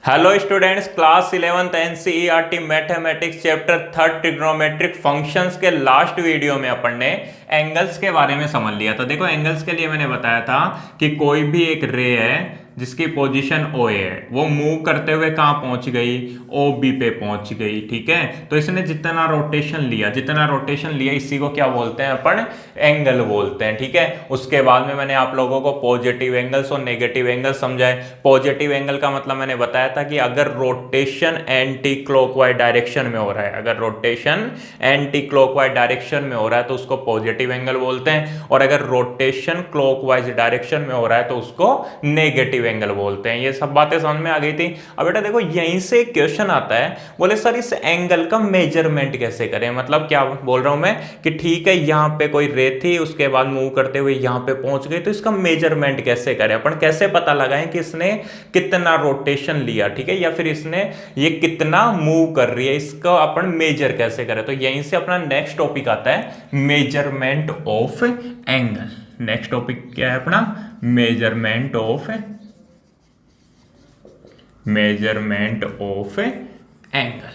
Hello students, class 11th NCERT mathematics chapter 3 trigonometric functions के last video में अपन ने angles के बारे में समझ लिया था। देखो, एंगल्स के लिए मैंने बताया था कि कोई भी एक रे है जिसकी पोजीशन ओ ए है, वो मूव करते हुए कहाँ पहुंच गई, ओ बी पे पहुंच गई। ठीक है, तो इसने जितना रोटेशन लिया इसी को क्या बोलते हैं अपन, एंगल बोलते हैं। ठीक है, उसके बाद में मैंने आप लोगों को पॉजिटिव एंगल्स और नेगेटिव एंगल्स समझाए। पॉजिटिव एंगल का मतलब मैंने बताया था कि अगर रोटेशन एंटी क्लॉकवाइज डायरेक्शन में हो रहा है, अगर रोटेशन एंटी क्लॉकवाइज डायरेक्शन में हो रहा है तो उसको पॉजिटिव एंगल बोलते हैं, और अगर रोटेशन क्लॉकवाइज डायरेक्शन में हो रहा है तो उसको नेगेटिव एंगल बोलते हैं। ये सब बातें समझ में आ गई थी। अब बेटा देखो, यहीं से क्वेश्चन आता है, बोले सर इस एंगल का मेजरमेंट कैसे करें। मतलब क्या बोल रहा हूं मैं कि ठीक है, यहां पे कोई रे थी, उसके बाद मूव करते हुए यहां पे पहुंच गई, तो इसका मेजरमेंट कैसे करें, अपन कैसे पता लगाएं कि इसने कितना रोटेशन लिया। ठीक है, या फिर इसने ये कितना मूव कर रही है, इसका अपन मेजर कैसे करें। तो यहीं से अपना नेक्स्ट टॉपिक आता है, measurement of angle. Next topic क्या है अपना, मेजरमेंट ऑफ एंगल।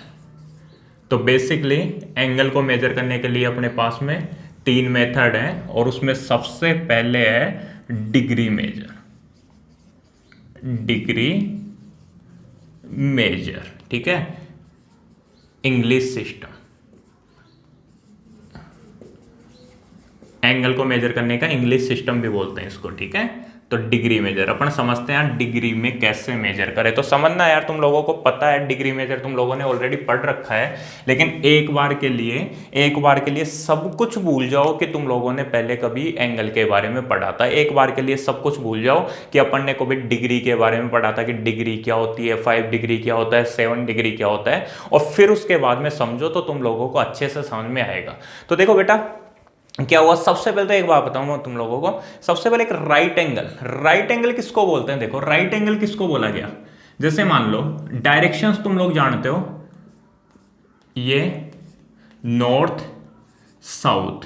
तो बेसिकली एंगल को मेजर करने के लिए अपने पास में 3 मेथड हैं, और उसमें सबसे पहले है डिग्री मेजर। ठीक है, इंग्लिश सिस्टम। एंगल को मेजर करने का इंग्लिश सिस्टम भी बोलते हैं इसको। ठीक है, तो डिग्री मेजर अपन समझते हैं डिग्री में कैसे मेजर करें। तो समझना यार, तुम लोगों को पता है डिग्री मेजर तुम लोगों ने ऑलरेडी पढ़ रखा है, लेकिन एक बार के लिए सब कुछ भूल जाओ कि तुम लोगों ने पहले कभी एंगल के बारे में पढ़ा था। एक बार के लिए सब कुछ भूल जाओ कि अपन ने कभी डिग्री के बारे में पढ़ा था कि डिग्री क्या होती है, 5 डिग्री क्या होता है, 7 डिग्री क्या होता है, और फिर उसके बाद में समझो तो तुम लोगों को अच्छे से समझ में आएगा। तो देखो बेटा क्या हुआ, सबसे पहले तो एक बात बताऊंगा तुम लोगों को। सबसे पहले एक राइट एंगल किसको बोलते हैं। देखो, राइट एंगल किसको बोला गया, जैसे मान लो डायरेक्शंस तुम लोग जानते हो, ये नॉर्थ, साउथ,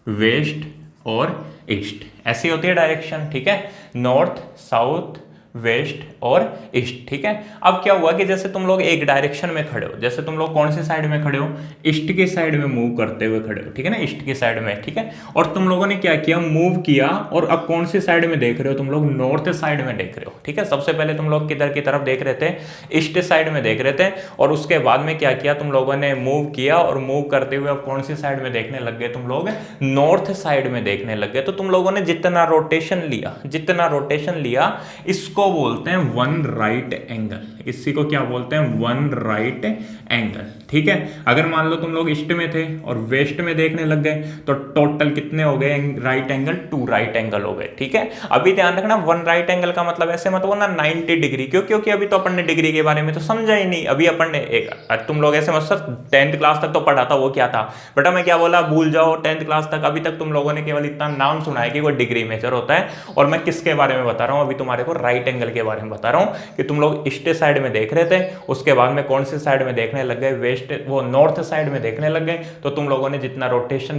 वेस्ट और ईस्ट, ऐसी होती है डायरेक्शन। ठीक है, नॉर्थ, साउथ, वेस्ट और ईस्ट। ठीक है, अब क्या हुआ कि जैसे तुम लोग एक डायरेक्शन में खड़े हो, जैसे तुम लोग कौन सी साइड में खड़े हो, ईस्ट की साइड में मूव करते हुए खड़े हो। ठीक है ना, ईस्ट की साइड में। ठीक है, और तुम लोगों ने क्या किया, मूव किया, और अब कौन सी साइड में देख रहे हो, तुम लोग नॉर्थ साइड में देख रहे हो। ठीक है, सबसे पहले तुम लोग किधर की तरफ देख रहे थे, ईस्ट साइड में देख रहे थे, और उसके बाद में क्या किया, तुम लोगों ने मूव किया, और मूव करते हुए अब कौन सी साइड में देखने लग गए, तुम लोग नॉर्थ साइड में देखने लग गए। तो तुम लोगों ने जितना रोटेशन लिया इसको बोलते हैं वन राइट एंगल। इसी को क्या बोलते हैं, वन राइट एंगल। ठीक है, अगर मान लो तुम लोग ईस्ट में थे और वेस्ट में देखने लग गए, तो टोटल कितने हो गए राइट एंगल, 2 राइट एंगल हो गए। ठीक है, अभी ध्यान रखना, वन राइट एंगल का मतलब ऐसे मत बोलना 90 डिग्री, क्योंकि अभी तो अपन ने डिग्री के बारे में तो समझा ही नहीं। अभी अपन ने तुम लोग ऐसे मत सर 10th क्लास तक तो पढ़ा था, वो क्या था बेटा, मैं क्या बोला, भूल जाओ 10th क्लास तक। अभी तक तुम लोगों ने केवल इतना नाम सुना है कि वो डिग्री मेजर होता है, और मैं किसके बारे में बता रहा हूं, अभी तुम्हारे को राइट एंगल के बारे में बता रहा हूं कि तुम लोग ईस्ट साइड में देख रहे थे, उसके बाद में कौन सी साइड में देखने लग गए, नॉर्थ साइड में देखने लग गए। तो तुम लोगों ने जितना रोटेशन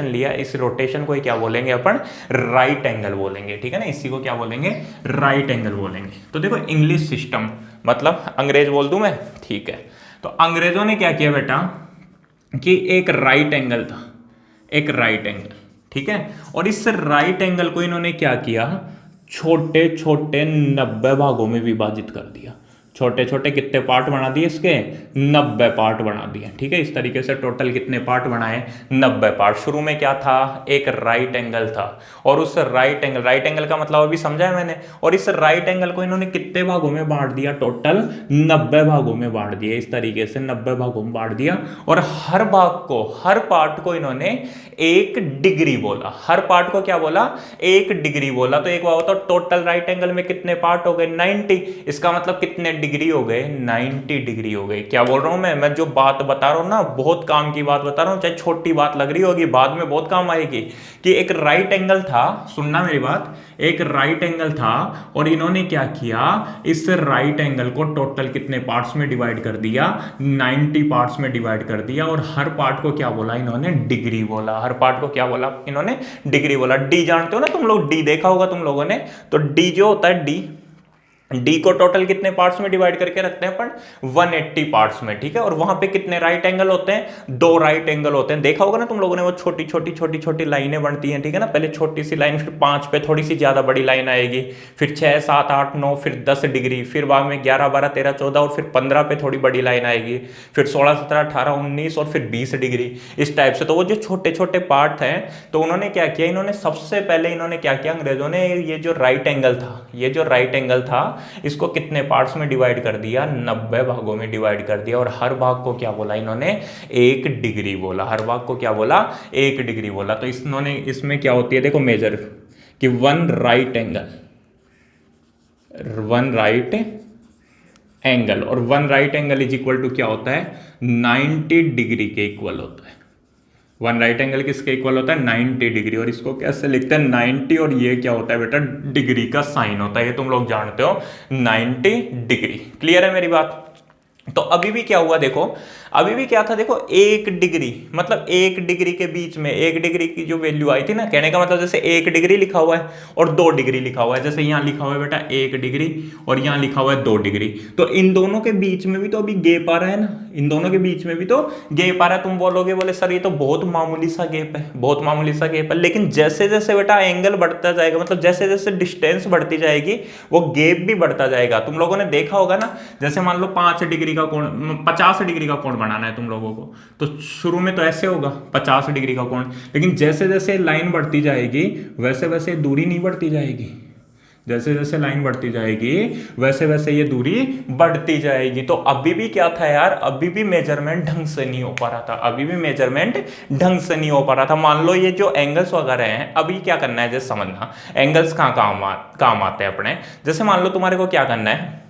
लिया इस रोटेशन को क्या बोलेंगे अपन, राइट एंगल बोलेंगे। ठीक है ना, इसी को क्या बोलेंगे, राइट एंगल बोलेंगे। तो देखो, इंग्लिश सिस्टम मतलब अंग्रेज बोल दूं मैं, ठीक है। तो अंग्रेजों ने क्या किया बेटा कि एक राइट एंगल था, ठीक है, और इस राइट एंगल को इन्होंने क्या किया, छोटे छोटे 90 भागों में विभाजित कर दिया। छोटे छोटे कितने पार्ट बना दिए इसके, 90 पार्ट बना दिए। ठीक है, इस तरीके से टोटल कितने पार्ट बनाए, 90 पार्ट। शुरू में क्या था, एक राइट एंगल था, और उस राइट एंगल का मतलब अभी समझा है मैंने, और इस राइट एंगल को इन्होंने कितने भागों में बांट दिया, टोटल 90 भागों में बांट दिया। इस तरीके से 90 भागों में बांट दिया, और हर पार्ट को इन्होंने 1 डिग्री बोला। हर पार्ट को क्या बोला, 1 डिग्री बोला। तो एक बात, तो टोटल राइट एंगल में कितने पार्ट हो गए, 90। इसका मतलब कितने डिग्री हो गए, 90 डिग्री हो गए। क्या बोल रहा हूं मैं जो बात बता रहा हूं ना, बहुत काम की बात बता रहा हूं, चाहे छोटी बात लग रही होगी, बाद में बहुत काम आएगी। कि एक राइट एंगल था, सुनना मेरी बात, एक राइट एंगल था और इन्होंने क्या किया, इस राइट एंगल को टोटल कितने पार्ट्स में डिवाइड कर दिया, 90 पार्ट्स में डिवाइड कर दिया। और हर पार्ट को क्या बोला इन्होंने, डिग्री बोला। हर पार्ट को क्या बोला इन्होंने, डिग्री बोला। डी जानते हो ना तुम लोग, डी देखा होगा तुम लोगों ने। तो डी जो होता है, डी को टोटल कितने पार्ट्स में डिवाइड करके रखते हैं अपन, 180 पार्ट्स में, ठीक है। और वहां पे कितने राइट एंगल होते हैं, 2 राइट एंगल होते हैं। देखा होगा ना तुम लोगों ने, वो छोटी छोटी छोटी छोटी लाइनें बनती हैं, ठीक है ना। पहले छोटी सी लाइन, फिर 5 पे थोड़ी सी ज्यादा बड़ी लाइन आएगी, फिर 6 7 8 9, फिर 10 डिग्री, फिर बाद में 11 12 13 14 और फिर 15 पे थोड़ी बड़ी लाइन आएगी, फिर 16 17 18 19 और फिर 20 डिग्री, इस टाइप से। तो वो जो छोटे छोटे पार्ट हैं, तो उन्होंने क्या किया, इन्होंने सबसे पहले इन्होंने क्या किया, अंग्रेजों ने ये जो राइट एंगल था, ये जो राइट एंगल था, इसको कितने पार्ट्स में डिवाइड कर दिया, 90 भागों में डिवाइड कर दिया। और हर भाग को क्या बोला इन्होंने, 1 डिग्री बोला। हर भाग को क्या बोला, 1 डिग्री बोला। तो इन्होंने, इसमें क्या होती है देखो मेजर, कि 1 राइट एंगल और 1 right angle is equal to क्या होता है, 90 डिग्री के इक्वल होता है। 1 राइट एंगल किसके इक्वल होता है, 90 डिग्री। और इसको कैसे लिखते हैं, 90, और ये क्या होता है बेटा, डिग्री का साइन होता है, ये तुम लोग जानते हो, 90 डिग्री। क्लियर है मेरी बात। तो अभी भी क्या हुआ देखो, अभी भी क्या था देखो, 1 डिग्री, मतलब 1 डिग्री के बीच में 1 डिग्री की जो वैल्यू आई थी ना, कहने का मतलब जैसे 1 डिग्री लिखा हुआ है और 2 डिग्री लिखा हुआ है। जैसे यहाँ लिखा हुआ है बेटा 1 डिग्री और यहाँ लिखा हुआ है 2 डिग्री। तो इन दोनों के बीच में भी तो अभी गैप आ रहा है ना, इन दोनों के बीच में भी तो गैप आ रहा है। तुम बोलोगे, बोले सर ये तो बहुत मामूली सा गैप है, बहुत मामूली सा गैप है। लेकिन जैसे जैसे बेटा एंगल बढ़ता जाएगा, मतलब जैसे जैसे डिस्टेंस बढ़ती जाएगी, वो गैप भी बढ़ता जाएगा। तुम लोगों ने देखा होगा ना, जैसे मान लो 5 डिग्री का कोण, 50 डिग्री का कोण बनाना है तुम लोगों को, तो शुरू में तो ऐसे होगा 50 डिग्री का कोण, लेकिन जैसे जैसे लाइन बढ़ती जाएगी वैसे वैसे दूरी नहीं बढ़ती जाएगी। जैसे जैसे लाइन बढ़ती जाएगी वैसे वैसे ये दूरी बढ़ती जाएगी। तो अभी भी क्या था यार, अभी भी मेजरमेंट ढंग से नहीं हो पा रहा था, अभी भी मेजरमेंट ढंग से नहीं हो पा रहा था। मान लो ये जो एंगल्स वगैरह हैं, अभी क्या करना है जैसे समझना, एंगल्स कहाँ काम आते हैं अपने। जैसे मान लो तुम्हारे को क्या करना है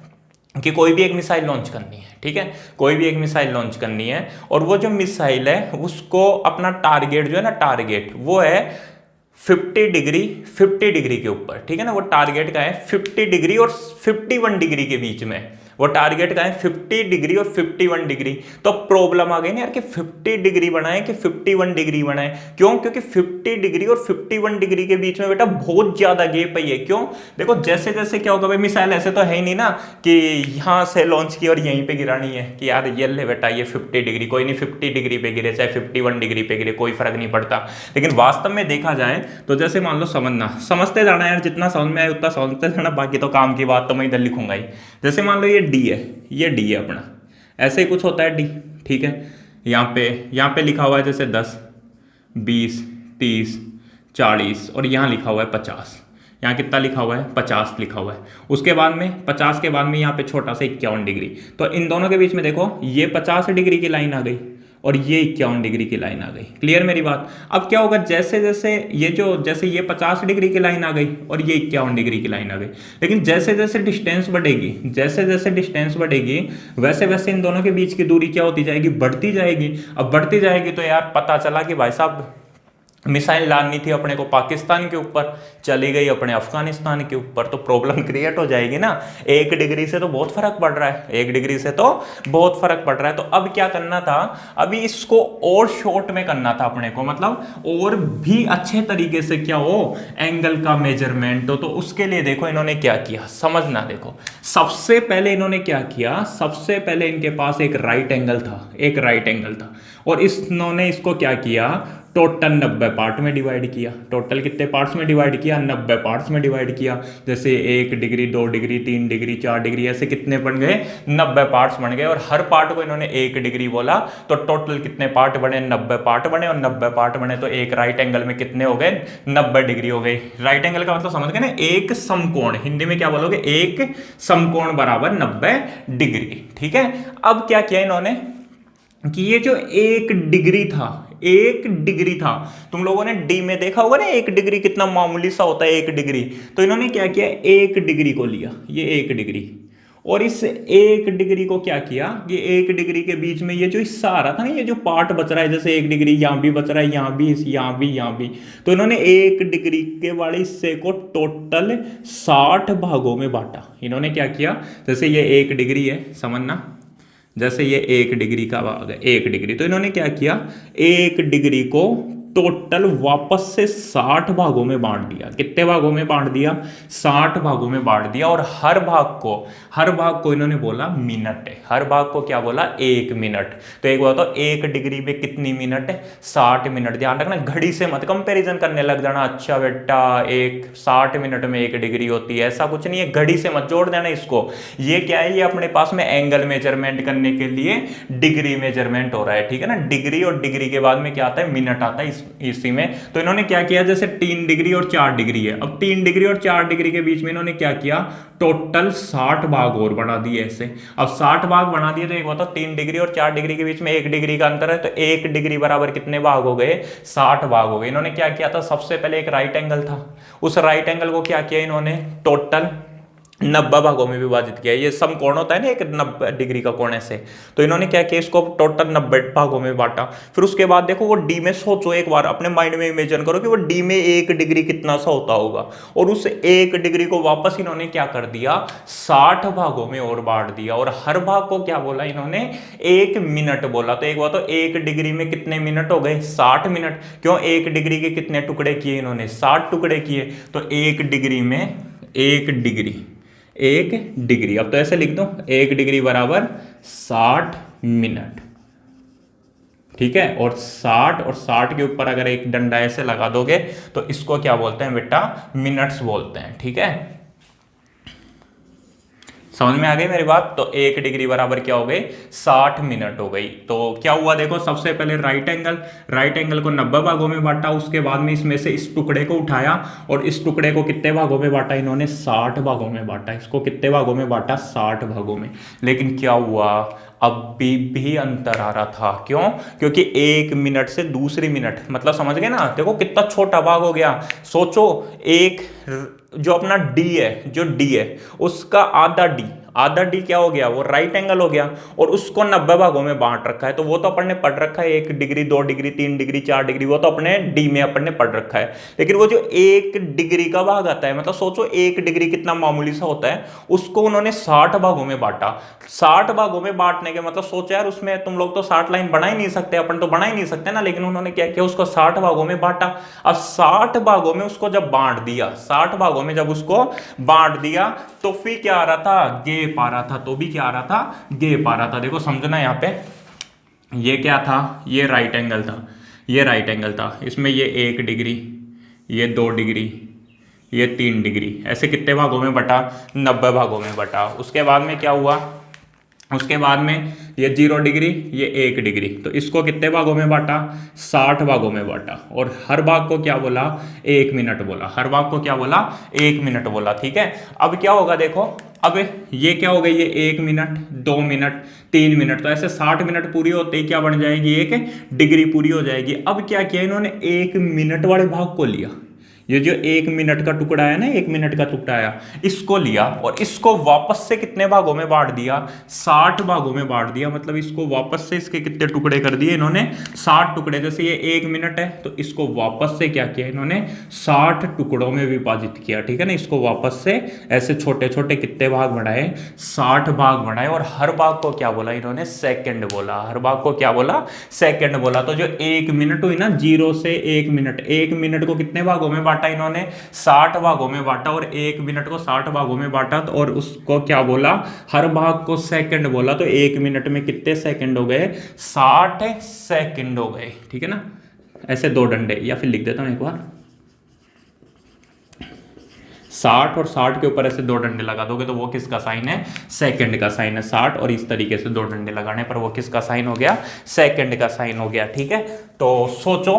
कि कोई भी एक मिसाइल लॉन्च करनी है, ठीक है, कोई भी एक मिसाइल लॉन्च करनी है, और वो जो मिसाइल है उसको अपना टारगेट जो है ना, टारगेट वो है 50 डिग्री के ऊपर, ठीक है ना। वो टारगेट का है 50 डिग्री और 51 डिग्री के बीच में, वो टारगेट का है 50 डिग्री और 51 डिग्री। तो प्रॉब्लम आ गई ना यार कि 50 डिग्री बनाए कि 51 डिग्री बनाए, क्यों, क्योंकि 50 डिग्री और 51 डिग्री के बीच में बेटा बहुत ज्यादा गैप है ये। क्यों, देखो जैसे जैसे क्या होगा भाई, मिसाइल ऐसे तो है ही नहीं ना कि यहां से लॉन्च की और यहीं पे गिरानी है कि यार ये ले बेटा ये 50 डिग्री, कोई नहीं 50 डिग्री पे गिरे चाहे 51 डिग्री पे गिरे, कोई फर्क नहीं पड़ता। लेकिन वास्तव में देखा जाए तो जैसे मान लो, समझते जाना यार, जितना समझ में आए उतना समझते जाना, बाकी तो काम की बात तो मैं इधर लिखूंगा ही। जैसे मान लो ये डी है, ये डी है अपना, ऐसे ही कुछ होता है डी, ठीक है। यहाँ पे लिखा हुआ है जैसे 10 20 30 40 और यहाँ लिखा हुआ है 50। यहाँ कितना लिखा हुआ है, 50 लिखा हुआ है। उसके बाद में 50 के बाद में यहाँ पे छोटा सा 51 डिग्री। तो इन दोनों के बीच में देखो ये 50 डिग्री की लाइन आ गई और ये 51 डिग्री की लाइन आ गई। क्लियर मेरी बात। अब क्या होगा, जैसे जैसे ये 50 डिग्री की लाइन आ गई और ये 51 डिग्री की लाइन आ गई, लेकिन जैसे जैसे डिस्टेंस बढ़ेगी वैसे वैसे इन दोनों के बीच की दूरी क्या होती जाएगी, बढ़ती जाएगी। अब बढ़ती जाएगी तो यार पता चला कि भाई साहब मिसाइल लानी थी अपने को पाकिस्तान के ऊपर, चली गई अपने अफगानिस्तान के ऊपर, तो प्रॉब्लम क्रिएट हो जाएगी ना। 1 डिग्री से तो बहुत फर्क पड़ रहा है, 1 डिग्री से तो बहुत फर्क पड़ रहा है। तो अब क्या करना था, अभी इसको और शॉर्ट में करना था अपने को, मतलब और भी अच्छे तरीके से क्या हो एंगल का मेजरमेंट। तो उसके लिए देखो इन्होंने क्या किया, समझना। देखो सबसे पहले इन्होंने क्या किया, सबसे पहले इनके पास एक राइट एंगल था, और इन्होंने इसको क्या किया, टोटल 90 पार्ट में डिवाइड किया। टोटल कितने पार्ट्स में डिवाइड किया, 90 पार्ट्स में डिवाइड किया। जैसे 1 डिग्री 2 डिग्री 3 डिग्री 4 डिग्री ऐसे कितने बन गए, 90 पार्ट्स बन गए। और हर पार्ट को इन्होंने 1 डिग्री बोला, तो टोटल कितने पार्ट बने, 90 पार्ट बने। और 90 पार्ट बने तो एक राइट एंगल में कितने हो गए, 90 डिग्री हो गई। राइट एंगल का मतलब समझ गए ना, एक समकोण, हिंदी में क्या बोलोगे, एक समकोण बराबर 90 डिग्री, ठीक है। अब क्या किया इन्होंने कि ये जो 1 डिग्री था, तुम लोगों ने डी में देखा होगा ना 1 डिग्री कितना मामूली सा होता है 1 डिग्री। तो इन्होंने क्या किया, 1 डिग्री को लिया, ये 1 डिग्री, और इस 1 डिग्री को क्या किया कि 1 डिग्री के बीच में ये जो हिस्सा आ रहा था ना, ये जो पार्ट बच रहा है, जैसे 1 डिग्री यहाँ भी बच रहा है, यहाँ भी, यहाँ भी, यहाँ भी, तो इन्होंने 1 डिग्री के वाले हिस्से को टोटल 60 भागों में बांटा। इन्होंने क्या किया, जैसे ये 1 डिग्री है, समझना, जैसे ये 1 डिग्री का भाग है, 1 डिग्री, तो इन्होंने क्या किया, 1 डिग्री को टोटल वापस से 60 भागों में बांट दिया। कितने भागों में बांट दिया, 60 भागों में बांट दिया। और हर भाग को इन्होंने बोला मिनट है, हर भाग को क्या बोला, 1 मिनट। तो एक बात, 1 डिग्री में कितनी मिनट है, 60 मिनट। ध्यान रखना, घड़ी से मत कंपैरिजन करने लग जाना, अच्छा बेटा 60 मिनट में 1 डिग्री होती है, ऐसा कुछ नहीं है, घड़ी से मत जोड़ देना इसको। ये क्या है, ये अपने पास में एंगल मेजरमेंट करने के लिए डिग्री मेजरमेंट हो रहा है, ठीक है ना। डिग्री और डिग्री के बाद में क्या आता है, मिनट आता है इसी में। तो इन्होंने क्या किया, जैसे 3 डिग्री और 4 डिग्री है, अब 3 डिग्री और 4 डिग्री के बीच में इन्होंने क्या किया, टोटल 60 भाग और बढ़ा दिए ऐसे। अब 60 भाग बढ़ा दिए, तो एक बताओ 3 डिग्री और 4 डिग्री के बीच में 1 डिग्री का अंतर है, तो 1 डिग्री बराबर कितने भाग हो गए, 60 भाग हो गए। इन्होंने क्या किया था, सबसे पहले एक राइट एंगल था, उस राइट एंगल को क्या किया इन्होंने, टोटल 90 भागों में विभाजित किया। ये समकोण होता है ना, एक 90 डिग्री का कोण ऐसे, तो इन्होंने क्या किया, इसको टोटल 90 भागों में बांटा। फिर उसके बाद देखो, वो डी में सोचो एक बार, अपने माइंड में इमेजिन करो कि वो डी में 1 डिग्री कितना सा होता होगा, और उस 1 डिग्री को वापस इन्होंने क्या कर दिया, 60 भागों में और बांट दिया। और हर भाग को क्या बोला इन्होंने, 1 मिनट बोला। तो एक बात, तो 1 डिग्री में कितने मिनट हो गए, 60 मिनट। क्यों, 1 डिग्री के कितने टुकड़े किए इन्होंने, 60 टुकड़े किए। तो 1 डिग्री में 1 डिग्री, 1 डिग्री, अब तो ऐसे लिख दो, 1 डिग्री बराबर 60 मिनट, ठीक है। और 60 और 60 के ऊपर अगर एक डंडा ऐसे लगा दोगे तो इसको क्या बोलते हैं बेटा, मिनट्स बोलते हैं, ठीक है। समझ में आ गई मेरी बात। तो 1 डिग्री बराबर क्या हो गई, 60 मिनट हो गई। तो क्या हुआ देखो, सबसे पहले राइट एंगल को 90 भागों में बांटा, उसके बाद में इसमें से इस टुकड़े को उठाया और इस टुकड़े को कितने भागों में बांटा इन्होंने, 60 भागों में बांटा। इसको कितने भागों में बांटा, 60 भागों में। लेकिन क्या हुआ, अभी भी अंतर आ रहा था। क्यों, क्योंकि 1 मिनट से दूसरी मिनट, मतलब समझ गए ना, देखो कितना छोटा भाग हो गया। सोचो, एक जो अपना डी है, उसका आधा डी क्या हो गया, वो राइट एंगल हो गया, और उसको 90 भागों में बांट रखा है। तो वो तो अपन ने पढ़ रखा है, 1 डिग्री, 2 डिग्री, 3 डिग्री, 4 डिग्री, वो तो अपने डी में अपन ने पढ़ रखा है। लेकिन वो जो 1 डिग्री का भाग आता है, मतलब सोचो 1 डिग्री कितना मामूली सा होता है, उसको उन्होंने 60 भागों में बांटा। 60 भागों में बांटने के मतलब सोचो यार, उसमें तुम लोग तो 60 लाइन बना ही नहीं सकते, अपन तो बना ही नहीं सकते ना। लेकिन उन्होंने क्या किया, उसको 60 भागों में बांटा। अब 60 भागों में उसको जब बांट दिया, 60 भागों में जब उसको बांट दिया, तो फिर क्या आ रहा था, गैप आ रहा था। तो भी क्या आ रहा था, गैप आ रहा था। देखो समझना, यहाँ पे ये क्या था, ये राइट एंगल था, इसमें ये 1 डिग्री, ये 2 डिग्री, ये 3 डिग्री, ऐसे कितने भागों में बटा, 90 भागों में बटा। उसके बाद में क्या हुआ, उसके बाद में ये 0 डिग्री, ये 1 डिग्री, तो इसको कितने भागों में बांटा, 60 भागों में बांटा। और हर भाग को क्या बोला, 1 मिनट बोला। हर भाग को क्या बोला, 1 मिनट बोला, ठीक है। अब क्या होगा देखो, अब ये क्या हो गई, ये 1 मिनट, 2 मिनट, 3 मिनट, तो ऐसे 60 मिनट पूरी होते ही क्या बन जाएगी, 1 डिग्री पूरी हो जाएगी। अब क्या किया इन्होंने, 1 मिनट वाले भाग को लिया, ये जो 1 मिनट का टुकड़ा है ना, 1 मिनट का टुकड़ा आया, इसको लिया और इसको वापस से कितने भागों में बांट दिया, 60 भागों में बांट दिया। मतलब इसको वापस से इसके कितने टुकड़े कर दिए इन्होंने, 60 टुकड़े। जैसे ये 1 मिनट है, तो इसको वापस से क्या किया इन्होंने, 60 टुकड़ों में विभाजित किया, ठीक है ना। इसको वापस से ऐसे छोटे छोटे कितने भाग बढ़ाए, 60 भाग बढ़ाए। और हर भाग को क्या बोला इन्होंने, सेकंड बोला। हर भाग को क्या बोला, सेकंड बोला। तो जो 1 मिनट हुई ना, 0 से 1 मिनट, 1 मिनट को कितने भागों में बांटा इन्होंने, 60 भागों में बांटा। और 1 मिनट को 60 भागों में बांटा, और उसको क्या बोला, हर भाग को सेकंड बोला। तो 1 मिनट में कितने सेकंड हो गए, 60 सेकंड हो गए, ठीक है ना। ऐसे 2 डंडे, या फिर लिख देता हूं एक बार, 60 और 60 के ऊपर ऐसे 2 डंडे लगा दोगे तो वो किसका साइन है, सेकंड का साइन है। 60 और इस तरीके से 2 डंडे लगाने पर वो किसका साइन हो गया, सेकंड का साइन हो गया, ठीक है। तो सोचो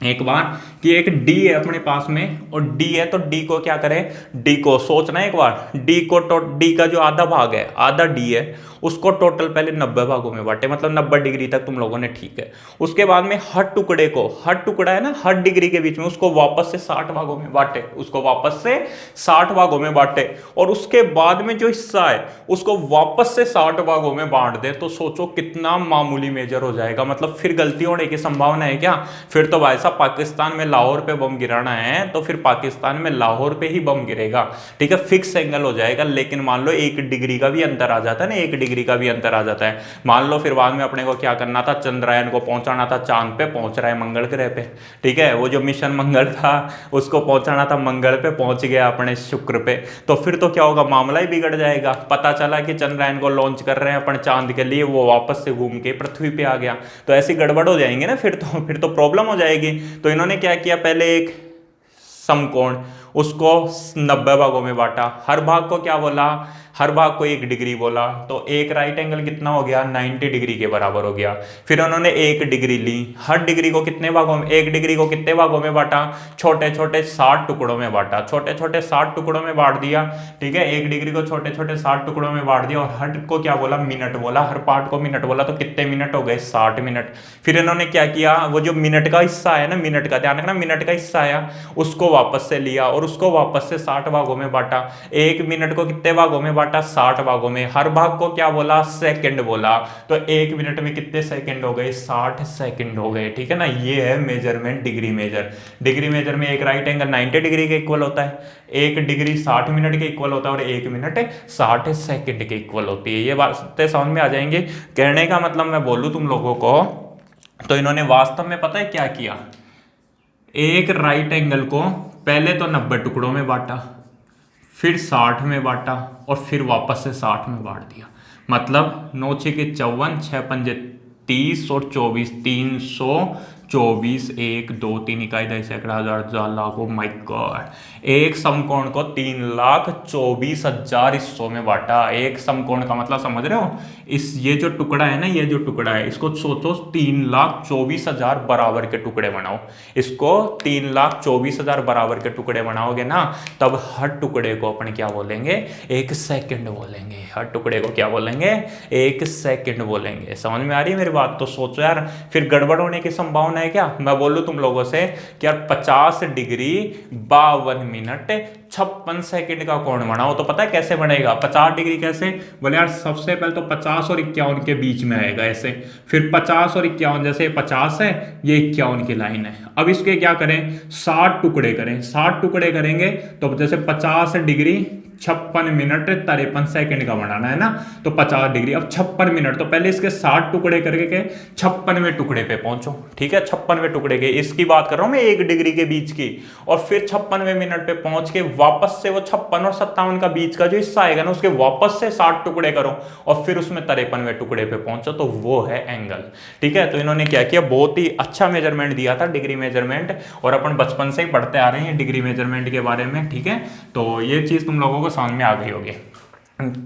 एक बार कि एक डी है अपने पास में और डी है, तो डी को क्या करें, डी को सोचना है एक बार, डी को डी का जो आधा भाग है, आधा डी है, उसको टोटल पहले 90 भागों में बांटे, मतलब 90 डिग्री तक तुम लोगों ने, ठीक है। उसके बाद में हर टुकड़े को, हर टुकड़ा है ना हर डिग्री के बीच में, उसको वापस से 60 भागों में बांटे, उसको वापस से 60 भागों में बांटे, और उसके बाद में जो हिस्सा है उसको वापस से 60 भागों में बांट दे। तो सोचो कितना मामूली मेजर हो जाएगा, मतलब फिर गलती होने की संभावना है क्या? फिर तो भाई साहब पाकिस्तान में लाहौर पे बम गिराना है तो फिर पाकिस्तान में लाहौर पे ही बम गिरेगा, ठीक है, फिक्स एंगल हो जाएगा। लेकिन मान लो 1 डिग्री का भी अंतर आ जाता है ना, 1 डिग्री का भी अंतर आ जाता है। मान लो फिर बाद में अपने को क्या करना था, चंद्रयान को पहुंचाना था चांद पे, पहुंच रहा है मंगल ग्रह पे, ठीक है, वो जो मिशन मंगल था उसको पहुंचाना था मंगल पे, पहुंच गया अपने शुक्र पे, तो फिर तो क्या होगा, मामला ही बिगड़ जाएगा। पता चला कि चंद्रयान को लॉन्च कर रहे हैं अपन चांद के लिए, वो वापस से घूम के पृथ्वी पे आ गया, तो ऐसी गड़बड़ हो जाएंगे ना, फिर तो प्रॉब्लम हो जाएगी। तो इन्होंने क्या किया, पहले एक समकोण उसको 90 भागों में बांटा, हर भाग को क्या बोला, हर भाग को 1 डिग्री बोला, तो एक राइट एंगल कितना हो गया, 90 डिग्री के बराबर हो गया। फिर उन्होंने 1 डिग्री ली, हर डिग्री को कितने भागों में, 1 डिग्री को कितने भागों में बांटा, छोटे छोटे 60 टुकड़ों में बांटा, छोटे छोटे 60 टुकड़ों में बांट दिया, ठीक है, 1 डिग्री को छोटे छोटे 60 टुकड़ों में बांट दिया, और हर को क्या बोला, मिनट बोला, हर पार्ट को मिनट बोला, तो कितने मिनट हो गए, 60 मिनट। फिर इन्होंने क्या किया, वो जो मिनट का हिस्सा है ना, मिनट का ध्यान रखना, मिनट का हिस्सा आया उसको वापस से लिया और उसको वापस से 60 भागों में बांटा। 1 मिनट को कितने भागों में बांटा, 60 भागों में, हर भाग को क्या बोला, सेकंड बोला, तो 1 मिनट में कितने सेकंड हो गए, 60 सेकंड हो गए, ठीक है ना। ये है measurement, degree measure. Degree measure में एक राइट एंगल 90 डिग्री के इक्वल होता है, 1 डिग्री 60 मिनट के इक्वल होता है, और 1 मिनट 60 सेकंड के इक्वल होती है। ये बातें समझ में आ जाएंगे। कहने का मतलब मैं बोलूं तुम लोगों को, तो इन्होंने वास्तव में पता है क्या किया, एक राइट एंगल को पहले तो 90 टुकड़ों में बांटा, फिर 60 में बांटा, और फिर वापस से 60 में बांट दिया। मतलब 9 6 के 54, 6 पंजे 30 और 24, 324, 1 2 3 इकाई दही सैकड़ा हजार हजार लाख, ओ माय गॉड। एक समकोण को 3,24,000 हिस्सों में बांटा। एक समकोण का मतलब समझ रहे हो, इस ये जो टुकड़ा है ना, ये जो टुकड़ा है, इसको सोचो 3,24,000 बराबर के टुकड़े बनाओ, इसको 3,24,000 बराबर के टुकड़े बनाओगे ना, तब हर टुकड़े को अपन क्या बोलेंगे, 1 सेकंड बोलेंगे। हर टुकड़े को क्या बोलेंगे, 1 सेकंड बोलेंगे। समझ में आ रही है मेरी बात? तो सोचो यार, फिर गड़बड़ होने की संभावना है क्या? मैं बोलूं तुम लोगों से कि यार 50 डिग्री 52 मिनट 56 सेकंड का कोण बनाओ, तो पता है कैसे बनेगा 50 डिग्री कैसे? बोले यार सबसे पहले तो 50 और 51 के बीच में आएगा ऐसे, फिर 50 और 51, जैसे 50 है ये 51 की लाइन है। अब इसके क्या करें, 60 टुकड़े करें, 60 टुकड़े करेंगे तो जैसे 50 डिग्री 56 मिनट 53 सेकंड का बनाना है ना, तो 50 डिग्री, अब 56 मिनट, तो पहले इसके 60 टुकड़े करके 56वें टुकड़े पे पहुंचो, ठीक है, 56वें टुकड़े के, इसकी बात कर रहा हूं मैं 1 डिग्री के बीच की, और फिर 56वें मिनट पे पहुंच के वापस से वो 56 और 57 का बीच का जो हिस्सा आएगा ना, उसके वापस से 60 टुकड़े करो, और फिर उसमें 53वें टुकड़े पे पहुंचो, तो वो है एंगल, ठीक है। तो इन्होंने क्या किया, बहुत ही अच्छा मेजरमेंट दिया था, डिग्री मेजरमेंट, और अपन बचपन से ही पढ़ते आ रहे हैं डिग्री मेजरमेंट के बारे में, ठीक है। तो ये चीज तुम लोगों को समझ में आ गई होगी,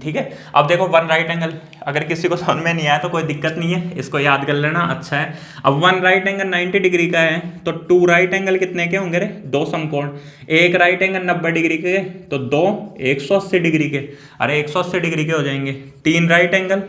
ठीक है। अब देखो 1 राइट एंगल, अगर किसी को समझ में नहीं आया तो कोई दिक्कत नहीं है, इसको याद कर लेना, अच्छा है। अब 1 राइट एंगल 90 डिग्री का है, तो 2 राइट एंगल कितने के होंगे रे, 2 समकोण। एक राइट एंगल 90 डिग्री के, तो 2 180 डिग्री के, अरे 180 डिग्री के हो जाएंगे। 3 राइट एंगल,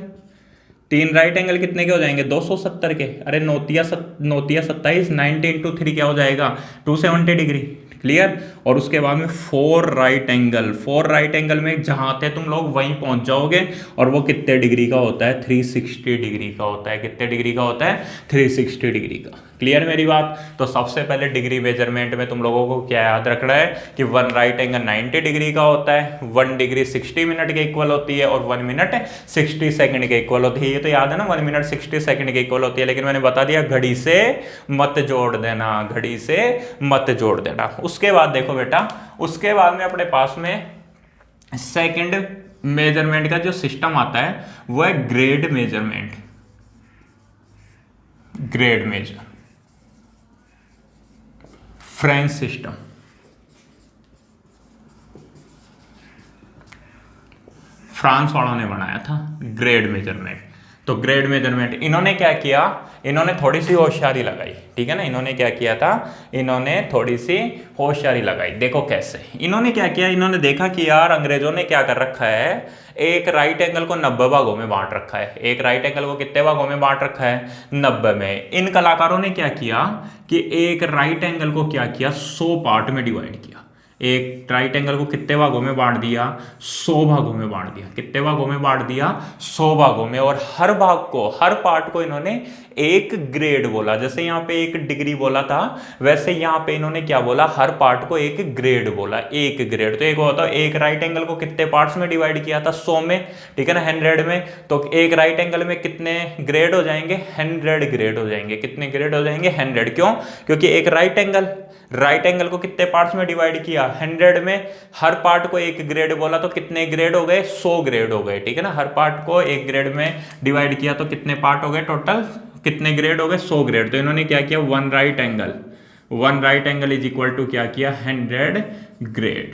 3 राइट एंगल कितने के हो जाएंगे, 270 के, अरे नौतिया 27, 90 इंटू 3 क्या हो जाएगा, 270 डिग्री, क्लियर। और उसके बाद में 4 राइट एंगल, 4 राइट एंगल में जहां थे तुम लोग वहीं पहुंच जाओगे, और वो कितने डिग्री का होता है, 360 डिग्री का होता है। कितने डिग्री का होता है, 360 डिग्री का, क्लियर मेरी बात? तो सबसे पहले डिग्री मेजरमेंट में तुम लोगों को क्या याद रखना है कि 1 राइट एंगल 90 डिग्री का होता है, 1 डिग्री 60 मिनट के इक्वल होती है, और 1 मिनट 60 सेकंड के इक्वल होती है। ये तो याद है ना, 1 मिनट 60 सेकंड के इक्वल होती है, लेकिन मैंने बता दिया घड़ी से मत जोड़ देना, घड़ी से मत जोड़ देना। उसके बाद देखो बेटा, उसके बाद में अपने पास में सेकंड मेजरमेंट का जो सिस्टम आता है वो है grade measurement, grade measure, French system. France वालों ने बनाया था ग्रेड मेजरमेंट। तो ग्रेड मेजरमेंट इन्होंने क्या किया, इन्होंने थोड़ी सी होशियारी लगाई, ठीक है ना। इन्होंने क्या किया था, इन्होंने थोड़ी सी होशियारी लगाई। देखो कैसे इन्होंने क्या किया, इन्होंने देखा कि यार अंग्रेजों ने क्या कर रखा है, एक राइट एंगल को 90 भागों में बांट रखा है। एक राइट एंगल को कितने भागों में बांट रखा है, 90 में। इन कलाकारों ने क्या किया कि एक राइट एंगल को क्या किया, 100 पार्ट में डिवाइड किया। एक राइट एंगल को कितने भागों में बांट दिया, 100 भागों में बांट दिया। कितने भागों में बांट दिया, 100 भागों में। और हर भाग को, हर पार्ट को इन्होंने एक ग्रेड बोला। जैसे यहाँ पे एक डिग्री बोला था, वैसे यहाँ पे इन्होंने क्या बोला, हर पार्ट को एक ग्रेड बोला, एक ग्रेड। तो एक होता है, एक राइट एंगल को कितने पार्ट्स में डिवाइड किया था, 100 में, ठीक है ना, 100 में। तो एक राइट एंगल में कितने ग्रेड हो जाएंगे, 100 ग्रेड हो जाएंगे। कितने ग्रेड हो जाएंगे, 100। क्यों, क्योंकि एक राइट एंगल को कितने पार्ट्स में डिवाइड किया, 100 में। हर पार्ट को एक ग्रेड बोला तो कितने ग्रेड हो गए, 100 ग्रेड हो गए, ठीक है ना। हर पार्ट को एक ग्रेड में डिवाइड किया तो कितने पार्ट हो गए, टोटल कितने ग्रेड हो गए, 100 ग्रेड। तो इन्होंने क्या किया, one right angle is equal to क्या किया, 100 ग्रेड।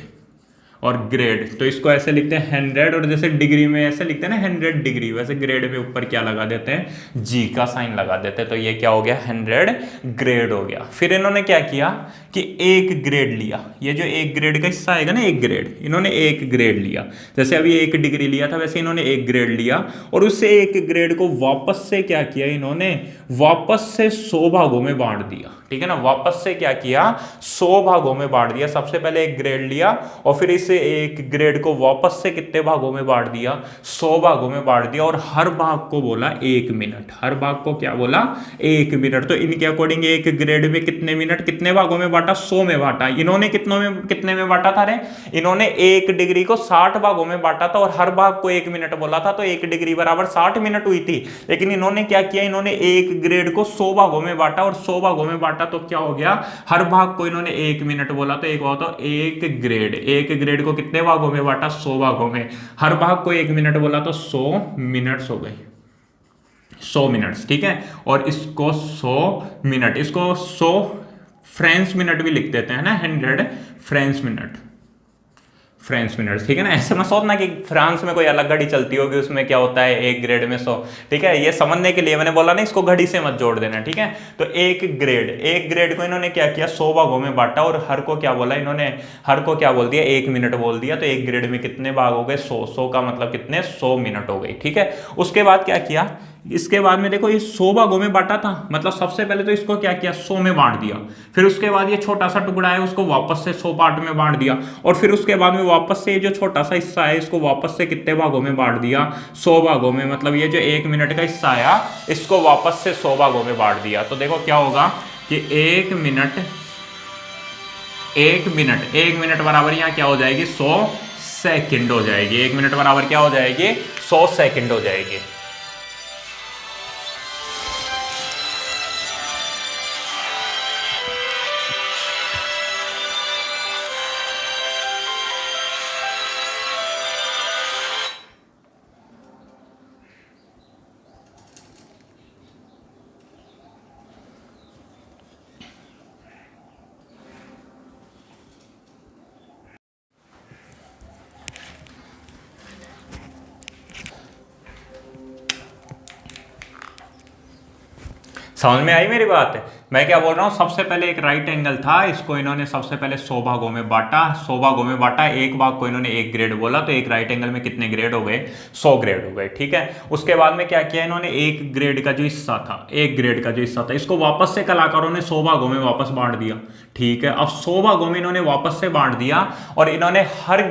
और ग्रेड तो इसको ऐसे लिखते हैं 100, और जैसे डिग्री में ऐसे लिखते हैं ना 100 डिग्री, वैसे ग्रेड में ऊपर क्या लगा देते हैं, जी का साइन लगा देते हैं। तो ये क्या हो गया, 100 ग्रेड हो गया। फिर इन्होंने क्या किया कि एक ग्रेड लिया। ये जो एक ग्रेड का हिस्सा आएगा ना, एक ग्रेड, इन्होंने एक ग्रेड लिया। जैसे अभी एक डिग्री लिया था, वैसे इन्होंने एक ग्रेड लिया, और उससे एक ग्रेड को वापस से क्या किया, इन्होंने वापस से 100 भागों में बांट दिया, ठीक है ना। वापस से क्या किया, 100 भागों में बांट दिया। सबसे पहले एक ग्रेड लिया और फिर इसे एक ग्रेड को वापस से कितने भागों में बांट दिया, 100 भागों में बांट दिया। और हर भाग को बोला 1 मिनट। हर भाग को क्या बोला, 1 मिनट। तो इनके अकॉर्डिंग एक ग्रेड में कितने मिनट, कितने भागों में बांटा, 100 में बांटा। इन्होंने कितने में बांटा था रे, इन्होंने एक डिग्री को 60 भागों में बांटा था, और हर भाग को 1 मिनट बोला था। तो एक डिग्री बराबर 60 मिनट हुई थी। लेकिन इन्होंने क्या किया, इन्होंने एक ग्रेड को 100 भागों में बांटा, और 100 भागों में बांटा तो क्या हो गया, हर भाग को इन्होंने 1 मिनट बोला। तो एक हुआ तो एक ग्रेड को कितने भागों में बांटा, 100 भागों में। हर भाग को 1 मिनट बोला तो 100 मिनट्स हो गए, 100 मिनट्स, ठीक है। और इसको 100 मिनट, इसको 100 फ्रेंच मिनट भी लिख देते हैं ना, 100 फ्रेंच मिनट, ठीक है ना। ऐसे मत सोचना कि फ्रांस में कोई अलग घड़ी चलती होगी, उसमें क्या होता है एक ग्रेड में 100, ठीक है। ये समझने के लिए मैंने बोला ना, इसको घड़ी से मत जोड़ देना, ठीक है। तो एक ग्रेड को इन्होंने क्या किया, 100 भागों में बांटा, और हर को क्या बोला इन्होंने, हर को क्या बोल दिया, 1 मिनट बोल दिया। तो एक ग्रेड में कितने भाग हो गए, 100 का मतलब कितने, 100 मिनट हो गई, ठीक है। उसके बाद क्या किया, इसके बाद में देखो ये 100 भागों में बांटा था, मतलब सबसे पहले तो इसको क्या किया, 100 में बांट दिया। फिर उसके बाद ये छोटा सा टुकड़ा है, उसको वापस से 100 पार्ट में बांट दिया। और फिर उसके बाद में वापस से ये जो छोटा सा हिस्सा है, इसको वापस से कितने भागों में बांट दिया, 100 भागों में। मतलब ये जो 1 मिनट का हिस्सा आया, इसको वापस से 100 भागों में बांट दिया। तो देखो क्या होगा कि 1 मिनट बराबर यहाँ क्या हो जाएगी, 100 सेकंड हो जाएगी। 1 मिनट बराबर क्या हो जाएगी, 100 सेकंड हो जाएगी। समझ में आई मेरी बात। मैं क्या बोल रहा हूँ, सबसे पहले एक राइट एंगल था, इसको इन्होंने सबसे पहले 100 भागों में बांटा। 100 भागों में बांटा, एक भाग को इन्होंने एक ग्रेड बोला। तो एक राइट एंगल में कितने ग्रेड हो गए, 100 ग्रेड हो गए, ठीक है। उसके बाद में क्या किया इन्होंने, एक ग्रेड का जो हिस्सा था, इसको वापस से कलाकारों ने 100 भागों में वापस बांट दिया, ठीक है। अब 100 भागों में इन्होंने वापस से बांट दिया, और इन्होंने हर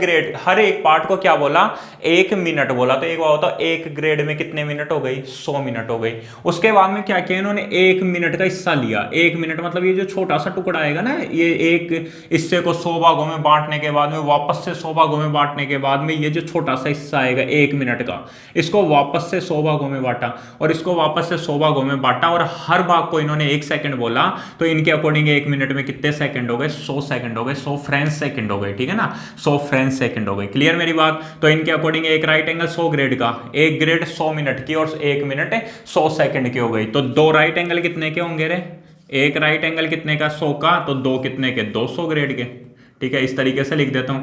एक पार्ट को क्या बोला, 1 मिनट बोला। तो एक होता, एक ग्रेड में कितने मिनट हो गई, 100 मिनट हो गई। उसके बाद में क्या किया इन्होंने, 1 मिनट का हिस्सा लिया। 1 मिनट मतलब ये जो छोटा सा टुकड़ा आएगा ना, ये एक हिस्से को 100 भागों में बांटने के बाद में, वापस से 100 भागों में बांटने के बाद में, ये जो छोटा सा हिस्सा आएगा 1 मिनट का, इसको वापस से 100 भागों में बांटा, और इसको वापस से 100 भागों में बांटा। और हर भाग को इन्होंने 1 सेकंड बोला। तो इनके अकॉर्डिंग 1 मिनट में कितने सेकंड हो गए, 100 सेकंड हो गए, 100 फ्रेंच सेकंड हो गए, ठीक है ना, 100 फ्रेंच सेकंड हो गए। क्लियर मेरी बात। तो इनके अकॉर्डिंग एक राइट एंगल 100 ग्रेड का, एक ग्रेड 100 मिनट की, और 1 मिनट 100 सेकंड की हो गई। तो 2 राइट एंगल कितने के होंगे रे, एक राइट एंगल कितने का, 100 का, तो 2 कितने के, 200 ग्रेड के, ठीक है। इस तरीके से लिख देता हूं।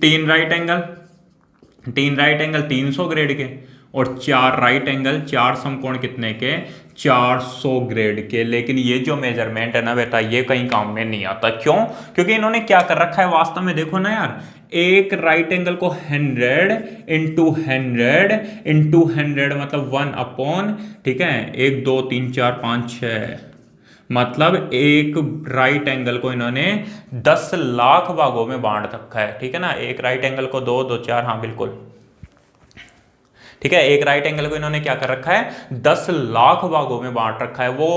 3 राइट एंगल 300 ग्रेड के, और 4 राइट एंगल, 4 समकोण कितने के, 400 ग्रेड के। लेकिन ये जो मेजरमेंट है ना बेटा, ये कहीं काम में नहीं आता। क्यों? क्योंकि इन्होंने क्या कर रखा है वास्तव में, देखो ना यार, एक राइट एंगल को 100 इंटू 100 मतलब 1 अपॉन, ठीक है, 1 2 3 4 5 6, मतलब एक राइट एंगल को इन्होंने 10 लाख भागों में बांट रखा है। ठीक है ना, एक राइट एंगल को 2 2 4, हाँ बिल्कुल ठीक है, एक राइट एंगल को इन्होंने क्या कर रखा है, 10 लाख भागों में बांट रखा है। वो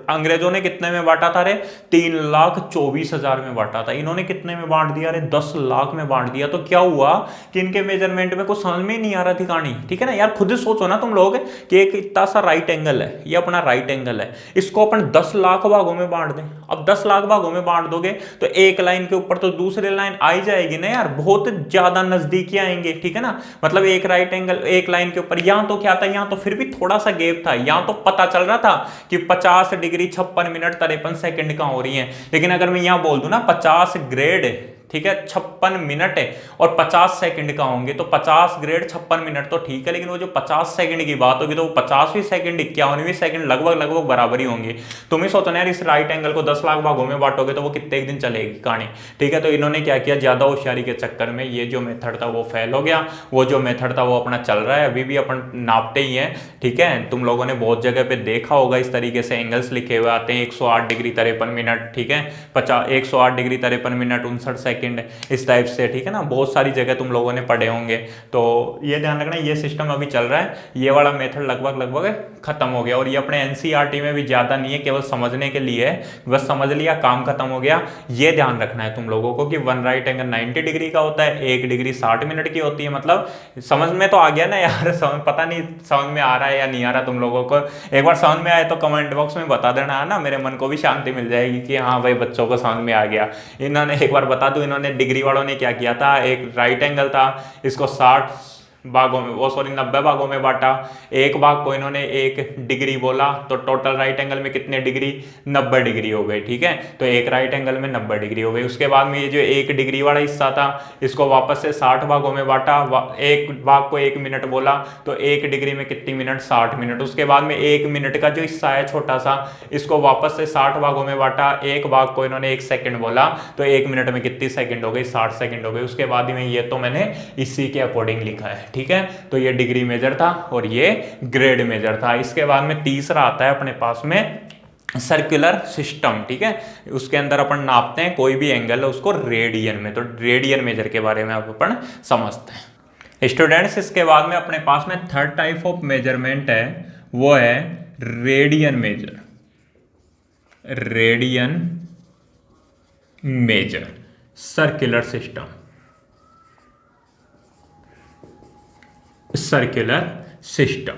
अंग्रेजों ने कितने में बांटा था रे, 3,24,000 में बांटा था। इन्होंने कितने में बांट दिया रे, 10 लाख में बांट दिया। तो क्या हुआ कि इनके मेजरमेंट में कुछ समझ में नहीं आ रहा थी कहानी। ठीक है ना यार, खुद सोचो ना तुम लोग कि एक इतना सा राइट एंगल है, ये अपना राइट एंगल है, इसको अपन 10 लाख भागों में बांट दें। अब 10 लाख भागों में बांट दोगे तो एक लाइन के ऊपर तो दूसरी लाइन आ ही जाएगी ना यार, बहुत ज्यादा नजदीकी आएंगे। ठीक है ना, मतलब एक राइट एंगल एक लाइन के ऊपर, यहां तो क्या था, यहां तो फिर भी थोड़ा सा गैप था, यहां तो पता चल रहा था कि 50 डिग्री 56 मिनट 53 सेकंड का हो रही है। लेकिन अगर मैं यहां बोल दूं ना 50 ग्रेड, ठीक है, 56 मिनट है और 50 सेकंड का होंगे, तो 50 ग्रेड 56 मिनट तो ठीक है, लेकिन वो जो 50 सेकंड की बात होगी तो वो 50वीं सेकंड 51वीं सेकंड लगभग बराबर ही होंगे। तुम ही सोचो ना यार, इस राइट एंगल को 10 लाख भागों में बांटोगे तो वो कितने एक दिन चलेगी कहानी। ठीक है, तो इन्होंने क्या किया, ज्यादा होशियारी के चक्कर में ये जो मेथड था वो फेल हो गया। वो जो मेथड था वो अपना चल रहा है, अभी भी अपन नापते ही है। ठीक है, तुम लोगों ने बहुत जगह पे देखा होगा इस तरीके से एंगल्स लिखे हुए आते हैं, 108 डिग्री 53 मिनट, ठीक है, 108 डिग्री 53 मिनट 59 सेकंड, इस टाइप से। ठीक है ना, बहुत सारी जगह तुम लोगों ने पढ़े होंगे। तो ये ध्यान रखना, ये सिस्टम अभी चल रहा है, ये वाला मेथड लगभग खत्म हो गया। और ये अपने एनसीईआरटी में भी ज्यादा नहीं है, केवल समझने के लिए है, बस समझ लिया काम खत्म हो गया। ये ध्यान रखना है तुम लोगों को कि वन राइट एंगल 90 डिग्री का होता है, 1 डिग्री 60 मिनट की होती है। मतलब समझ में तो आ गया ना यार, पता नहीं समझ में आ रहा है या नहीं आ रहा तुम लोगों को। एक बार समझ में आए तो कमेंट बॉक्स में बता देना, है ना, मेरे मन को भी शांति मिल जाएगी कि हाँ भाई बच्चों को समझ में आ गया। इन्होंने एक बार बता दूं, इन्होंने डिग्री वालों ने क्या किया था, एक राइट एंगल था, इसको 60 भागों में, वो सॉरी 90 भागों में बांटा। एक भाग को इन्होंने 1 डिग्री बोला, तो टोटल राइट एंगल में कितने डिग्री, 90 डिग्री हो गई। ठीक है, तो एक राइट एंगल में 90 डिग्री हो गई। उसके बाद में ये जो 1 डिग्री वाला हिस्सा था, इसको वापस से 60 भागों में बांटा। एक भाग को 1 मिनट बोला, तो 1 डिग्री में कितनी मिनट, 60 मिनट। उसके बाद में 1 मिनट का जो हिस्सा है छोटा सा, इसको वापस से 60 भागों में बांटा। एक भाग को इन्होंने 1 सेकंड बोला, तो 1 मिनट में कितनी सेकंड हो गई, 60 सेकंड हो गई। उसके बाद में ये तो मैंने इसी के अकॉर्डिंग लिखा है। ठीक है, तो ये डिग्री मेजर था और ये ग्रेड मेजर था। इसके बाद में तीसरा आता है अपने पास में सर्कुलर सिस्टम। ठीक है, उसके अंदर अपन नापते हैं कोई भी एंगल है उसको रेडियन में, तो रेडियन मेजर के बारे में अब अपन समझते हैं स्टूडेंट्स। इसके बाद में अपने पास में थर्ड टाइप ऑफ मेजरमेंट है, वो है radian major. Radian major circular system, circular system.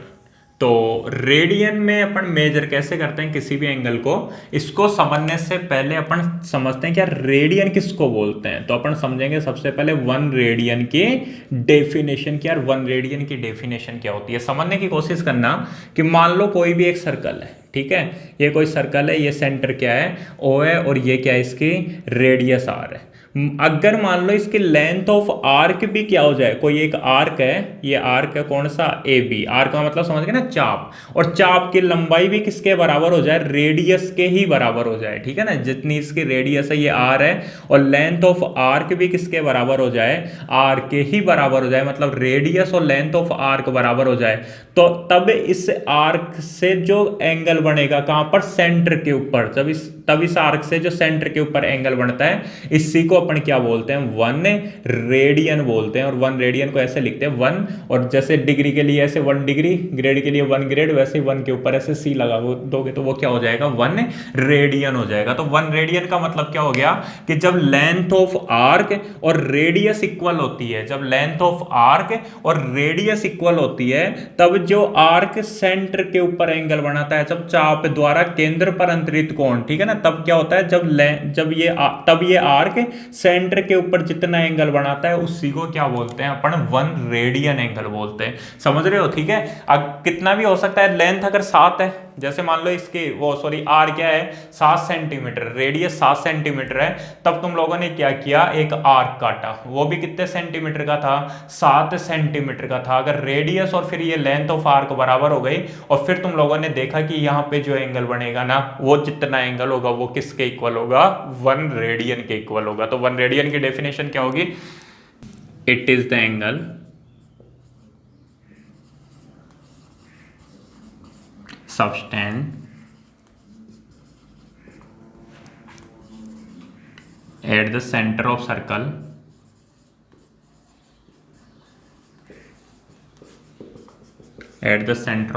तो रेडियन में अपन मेजर कैसे करते हैं किसी भी एंगल को, इसको समझने से पहले अपन समझते हैं क्या रेडियन किसको बोलते हैं। तो अपन समझेंगे सबसे पहले 1 रेडियन की डेफिनेशन क्या, 1 रेडियन की डेफिनेशन क्या होती है समझने की कोशिश करना। कि मान लो कोई भी एक सर्कल है, ठीक है, ये कोई सर्कल है, ये सेंटर क्या है, ओ है, और ये क्या है, इसकी रेडियस आर है। अगर मान लो इसकी लेंथ ऑफ आर्क भी क्या हो जाए, कोई एक आर्क है, ये आर्क है कौन सा, ए बी, आर्क का मतलब समझ गए ना, चाप, और चाप की लंबाई भी किसके बराबर हो जाए, रेडियस के ही बराबर हो जाए। ठीक है ना, जितनी इसकी रेडियस है, ये आर है, और लेंथ ऑफ आर्क भी किसके बराबर हो जाए, आर के ही बराबर हो जाए, मतलब रेडियस और लेंथ ऑफ आर्क बराबर हो जाए। तो तब इस आर्क से जो एंगल बनेगा कहां पर, सेंटर के ऊपर, तब इस आर्क से जो सेंटर के ऊपर एंगल बनता है, इसी को अपन क्या बोलते हैं, 1 रेडियन बोलते हैं। और 1 रेडियन को ऐसे लिखते हैं 1, और जैसे डिग्री के लिए ऐसे 1 डिग्री, ग्रेड के लिए 1 ग्रेड, वैसे ही 1 के ऊपर ऐसे सी लगा दोगे तो वो क्या हो जाएगा, 1 रेडियन हो जाएगा। तो 1 रेडियन का मतलब क्या हो गया कि जब लेंथ ऑफ आर्क और रेडियस इक्वल होती है, जब लेंथ ऑफ आर्क और रेडियस इक्वल होती है, तब जो आर्क सेंटर के ऊपर एंगल बनाता है, जब चाप द्वारा केंद्र पर अंतरित कोण, ठीक है ना, तब क्या होता है, तब ये आर्क सेंटर के ऊपर जितना एंगल बनाता है उसी को क्या बोलते हैं अपन, 1 रेडियन एंगल बोलते हैं। समझ रहे हो? ठीक है, अब कितना भी हो सकता है, लेंथ अगर 7 है जैसे मान लो इसकी वो सॉरी आर क्या है 7 सेंटीमीटर, रेडियस 7 सेंटीमीटर है, तब तुम लोगों ने क्या किया, एक आर्क काटा, वो भी कितने सेंटीमीटर का था, 7 सेंटीमीटर का था। अगर रेडियस और फिर ये लेंथ ऑफ आर्क बराबर हो गई और फिर तुम लोगों ने देखा कि यहाँ पे जो एंगल बनेगा ना, वो जितना एंगल होगा वो किसके इक्वल होगा, 1 रेडियन के इक्वल होगा। तो 1 रेडियन की डेफिनेशन क्या होगी, it is the angle subtend at the center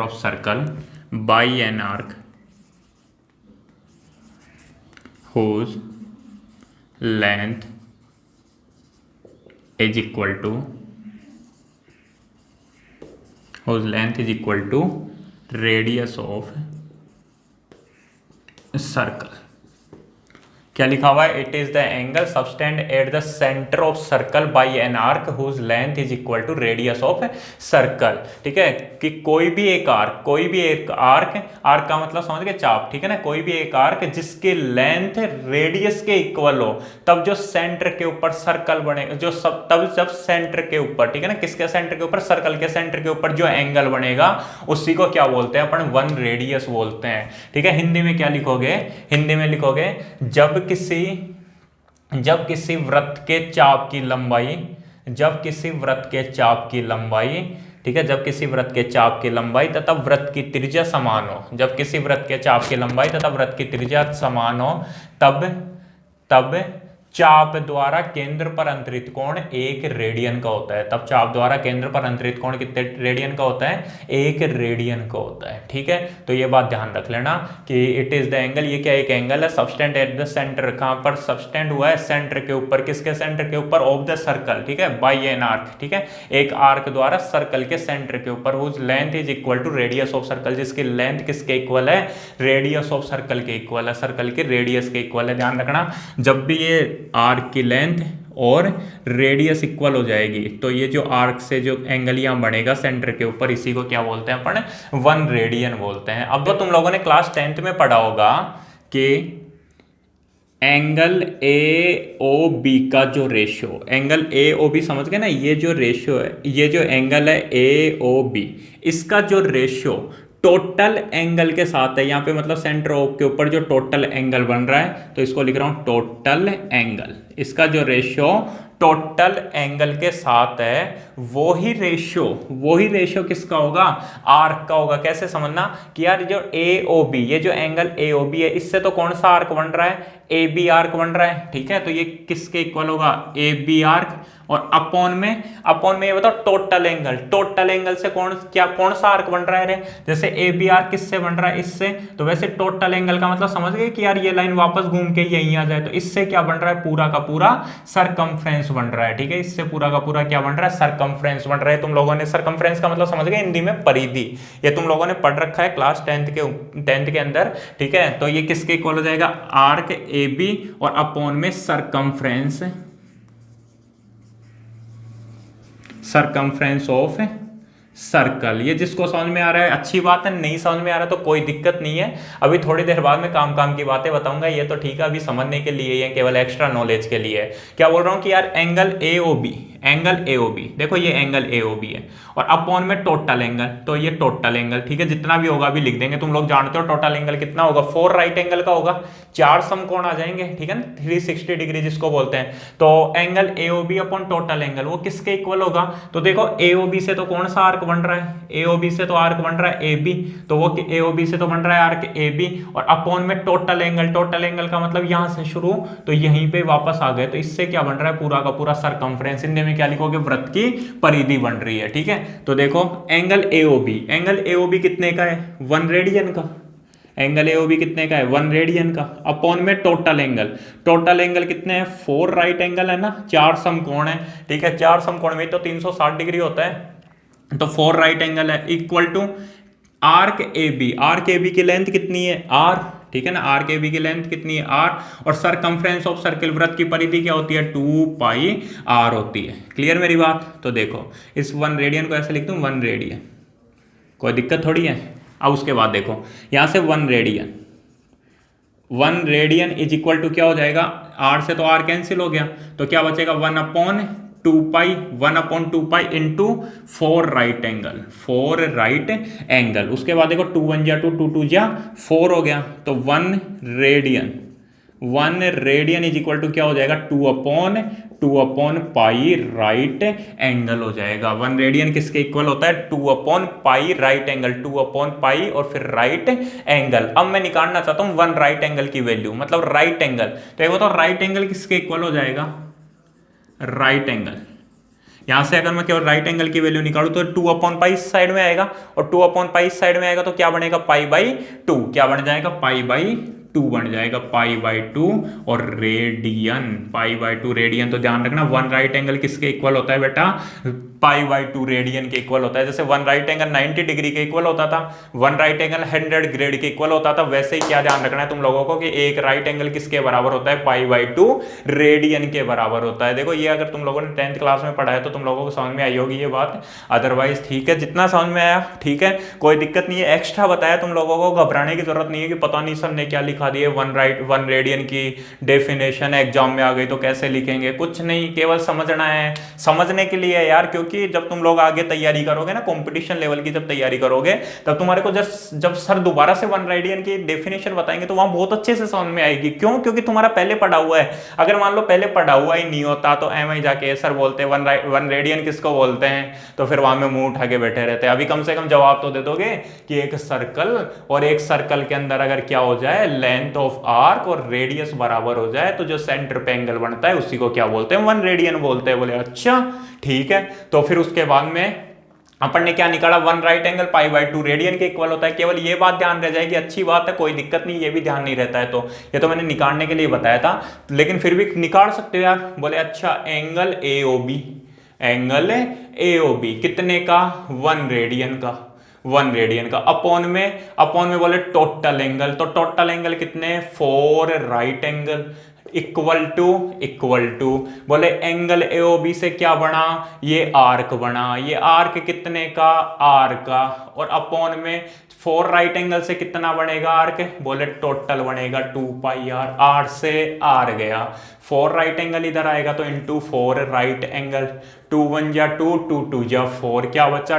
of circle by an arc whose length is equal to radius of circle. क्या लिखा हुआ है, it is the angle subtended at the centre of circle by an arc whose length is equal to radius of circle. ठीक है, कि कोई भी एक आर्क का मतलब समझ गए चाप, ठीक है ना, कोई भी एक आर्क जिसके लेंथ रेडियस के इक्वल हो, तब जो सेंटर के ऊपर सर्कल बनेगा, तब जब सेंटर के ऊपर, ठीक है ना, किसके सेंटर के ऊपर, सर्कल के सेंटर के ऊपर जो एंगल बनेगा उसी को क्या बोलते हैं अपन, 1 रेडियस बोलते हैं। ठीक है, हिंदी में क्या लिखोगे, हिंदी में लिखोगे जब किसी वृत्त के चाप की लंबाई, ठीक है, जब किसी वृत्त के चाप की लंबाई तथा वृत्त की त्रिज्या समान हो, जब किसी वृत्त के चाप की लंबाई तथा वृत्त की त्रिज्या समान हो, तब चाप द्वारा केंद्र पर अंतरित कोण 1 रेडियन का होता है। तब चाप द्वारा केंद्र पर अंतरित कोण कितने रेडियन का होता है, 1 रेडियन का होता है। ठीक है, तो ये बात ध्यान रख लेना कि इट इज द एंगल, ये क्या एक एंगल है सबस्टेंड एट द सेंटर, कहां पर सबस्टेंड हुआ है, सेंटर के ऊपर, किसके सेंटर के ऊपर, ऑफ द सर्कल। ठीक है, बाय एन आर्क, ठीक है, एक आर्क द्वारा सर्कल के सेंटर के ऊपर, whose length is equal to radius of circle, जिसकी लेंथ किसके इक्वल है, रेडियस ऑफ सर्कल के इक्वल है, सर्कल के रेडियस के इक्वल है। ध्यान रखना, जब भी ये आर्क की लेंथ और रेडियस इक्वल हो जाएगी तो ये जो आर्क से जो एंगल यहाँ बनेगा सेंटर के ऊपर, इसी को क्या बोलते हैं अपन, 1 रेडियन बोलते हैं। अब तो तुम लोगों ने क्लास 10th में पढ़ा होगा कि एंगल ए ओ बी का जो ratio, angle A O B समझ गए ना, ये जो रेशियो है, ये जो एंगल है ए ओ बी, इसका जो रेशियो टोटल एंगल के साथ है, यहाँ पे मतलब सेंटर के ऊपर जो टोटल एंगल बन रहा है, तो इसको लिख रहा हूं टोटल एंगल, इसका जो रेशियो टोटल एंगल के साथ है, वही रेशियो किसका होगा, आर्क का होगा। कैसे समझना कि यार जो ए ओ बी, ये जो एंगल ए ओ बी है, इससे तो कौन सा आर्क बन रहा है, ए बी आर्क बन रहा है। ठीक है, तो ये किसके इक्वल होगा, ए बी आर्क, और अपॉन में ये बताओ टोटल एंगल से कौन सा आर्क बन रहा है रे, जैसे ए बी आर्क किससे बन रहा है, इससे, तो वैसे टोटल एंगल का मतलब समझ गए कि यार ये लाइन वापस घूम के यहीं आ जाए, तो इससे क्या बन रहा है, पूरा का पूरा सरकमफ्रेंस बन रहा है। ठीक है, इससे पूरा का पूरा क्या बन रहा है, सरकमफ्रेंस बन रहा है। तुम लोगों ने सरकमफ्रेंस का मतलब समझ गए हिंदी में, परिधि, ये तुम लोगों ने पढ़ रखा है क्लास 10th के अंदर। ठीक है, तो ये किसके इक्वल हो जाएगा, आर्क ए बी और अपॉन में सरकमफ्रेंस ऑफ सर्कल। ये जिसको समझ में आ रहा है अच्छी बात है, नहीं समझ में आ रहा है तो कोई दिक्कत नहीं है, अभी थोड़ी देर बाद में काम की बातें बताऊंगा, ये तो ठीक है, अभी समझने के लिए ये केवल एक्स्ट्रा नॉलेज के लिए है। क्या बोल रहा हूं कि यार एंगल ए ओ बी, देखो ये एंगल ए ओ बी है और अपॉन में टोटल एंगल, तो ये टोटल एंगल, ठीक है, जितना भी होगा अभी लिख देंगे, तुम लोग जानते हो टोटल एंगल कितना होगा, 4 राइट एंगल का होगा, 4 समकोण आ जाएंगे, ठीक है ना, 360 डिग्री जिसको बोलते हैं। तो angle A O B upon total angle वो किसके इक्वल होगा, तो देखो ए ओ बी से तो कौन सा आर्क बन रहा है, ए ओ बी से तो आर्क बन रहा है ए बी, तो वो ए ओ बी से तो बन रहा है आर्क ए बी, और अपॉन में टोटल एंगल का मतलब यहां से शुरू तो यहीं पे वापस आ गए, तो इससे क्या बन रहा है, पूरा का पूरा सरकमफ्रेंस, हिंदी में क्या लिखोगे, वृत्त की परिधि बन रही है। ठीक है, तो देखो एंगल ए ओ बी कितने का है, 1 रेडियन का, एंगल ए ओ बी कितने का है, 1 रेडियन का, अपॉन में टोटल एंगल कितने हैं, 4 राइट एंगल है ना, 4 समकोण है। ठीक है, 4 समकोण में तो 360 डिग्री होता है, तो 4 राइट एंगल है, equal to arc A B की लेंथ कितनी है, आर, ठीक है ना, आर्क ए बी की लेंथ कितनी है, आर, और सरकमफ्रेंस ऑफ सर्कल, वृत्त की परिधि क्या होती है, 2 पाई आर होती है। क्लियर मेरी बात, तो देखो इस 1 रेडियन को ऐसे लिख दूं, 1 रेडियन, कोई दिक्कत थोड़ी है, अब उसके बाद देखो यहाँ से 1 रेडियन इज इक्वल टू क्या हो जाएगा, आर से तो आर कैंसिल हो गया, तो क्या बचेगा 1/2 पाई इंटू 4 राइट एंगल। उसके बाद देखो 2 1 जा 2 2 2 जा 4 हो गया, तो 1 रेडियन इज इक्वल टू क्या हो जाएगा 2/2 राइट एंगल हो जाएगा। 1 रेडियन किसके इक्वल होता है 2/पाई राइट एंगल, 2/पाई और फिर राइट एंगल। अब मैं निकालना चाहता हूं 1 राइट एंगल की वैल्यू, मतलब राइट एंगल। तो ये बताओ राइट एंगल किसके इक्वल हो जाएगा, राइट एंगल। यहां से अगर मैं केवल राइट एंगल की वैल्यू निकालूं तो 2/पाई इस साइड में आएगा, और 2/पाई इस साइड में आएगा तो क्या बनेगा π/2, क्या बन जाएगा π/2 बन जाएगा, π/2 और रेडियन, π/2 रेडियन। तो ध्यान रखना 1 राइट एंगल किसके इक्वल होता है बेटा, π/2 रेडियन के इक्वल होता है। जैसे 1 राइट एंगल 90 डिग्री के इक्वल होता था, 1 राइट एंगल 100 ग्रेड के इक्वल होता था, वैसे ही क्या ध्यान रखना है तुम लोगों को कि एक राइट एंगल किसके बराबर होता है, π/2 रेडियन के बराबर होता है। देखो ये अगर तुम लोगों ने 10th क्लास में पढ़ा है तो तुम लोगों को समझ में आई होगी ये बात, अदरवाइज ठीक है जितना समझ में आया ठीक है, कोई दिक्कत नहीं है। एक्स्ट्रा बताया तुम लोगों को, घबराने की जरूरत नहीं है कि पता नहीं सर ने क्या लिखा दिया, 1 रेडियन की डेफिनेशन एग्जाम में आ गई तो कैसे लिखेंगे, कुछ नहीं, केवल समझना है, समझने के लिए यार। क्योंकि जब तुम लोग आगे तैयारी करोगे ना, कंपटीशन लेवल की जब तैयारी करोगे, तब तुम्हारे को जब सर दोबारा से 1 रेडियन की डेफिनेशन बताएंगे तो वहां बहुत अच्छे से समझ में आएगी। क्यों, क्योंकि तुम्हारा पहले पढ़ा हुआ है। अगर मान लो पहले पढ़ा हुआ ही नहीं होता तो एम जाके सर बोलते 1 रेडियन किसको बोलते हैं, तो फिर वहां में मुंह उठा के बैठे रहते हैं। अभी कम से कम जवाब तो दे दोगे कि एक सर्कल, और एक सर्कल के अंदर अगर क्या हो जाए, लेंथ ऑफ आर्क और रेडियस बराबर हो जाए, तो जो सेंटर पे एंगल बनता है उसी को क्या बोलते हैं, 1 रेडियन बोलते हैं। बोले अच्छा ठीक है। तो फिर उसके बाद में अपन ने क्या निकाला, 1 राइट एंगल π/2 रेडियन के इक्वल होता है। केवल ये बात ध्यान रह जाएगी, अच्छी बात है, कोई दिक्कत नहीं, ये भी ध्यान नहीं रहता है तो ये तो मैंने निकालने के लिए बताया था, लेकिन फिर भी निकाल सकते हो यार। बोले अच्छा एंगल AOB कितने का, 1 रेडियन का अपॉन में बोले टोटल एंगल, तो टोटल एंगल कितने 4 राइट एंगल इक्वल टू बोले एंगल AOB से क्या बना, ये आर्क बना, ये आर्क कितने का, आर का, और अपॉन में 4 राइट एंगल से कितना बनेगा आर्क, बोले टोटल बनेगा 2πr, आर से आर गया, 4 राइट एंगल इधर आएगा तो इंटू 4 राइट एंगल, 2 1 जा 2 2 2 जा 4, क्या बचा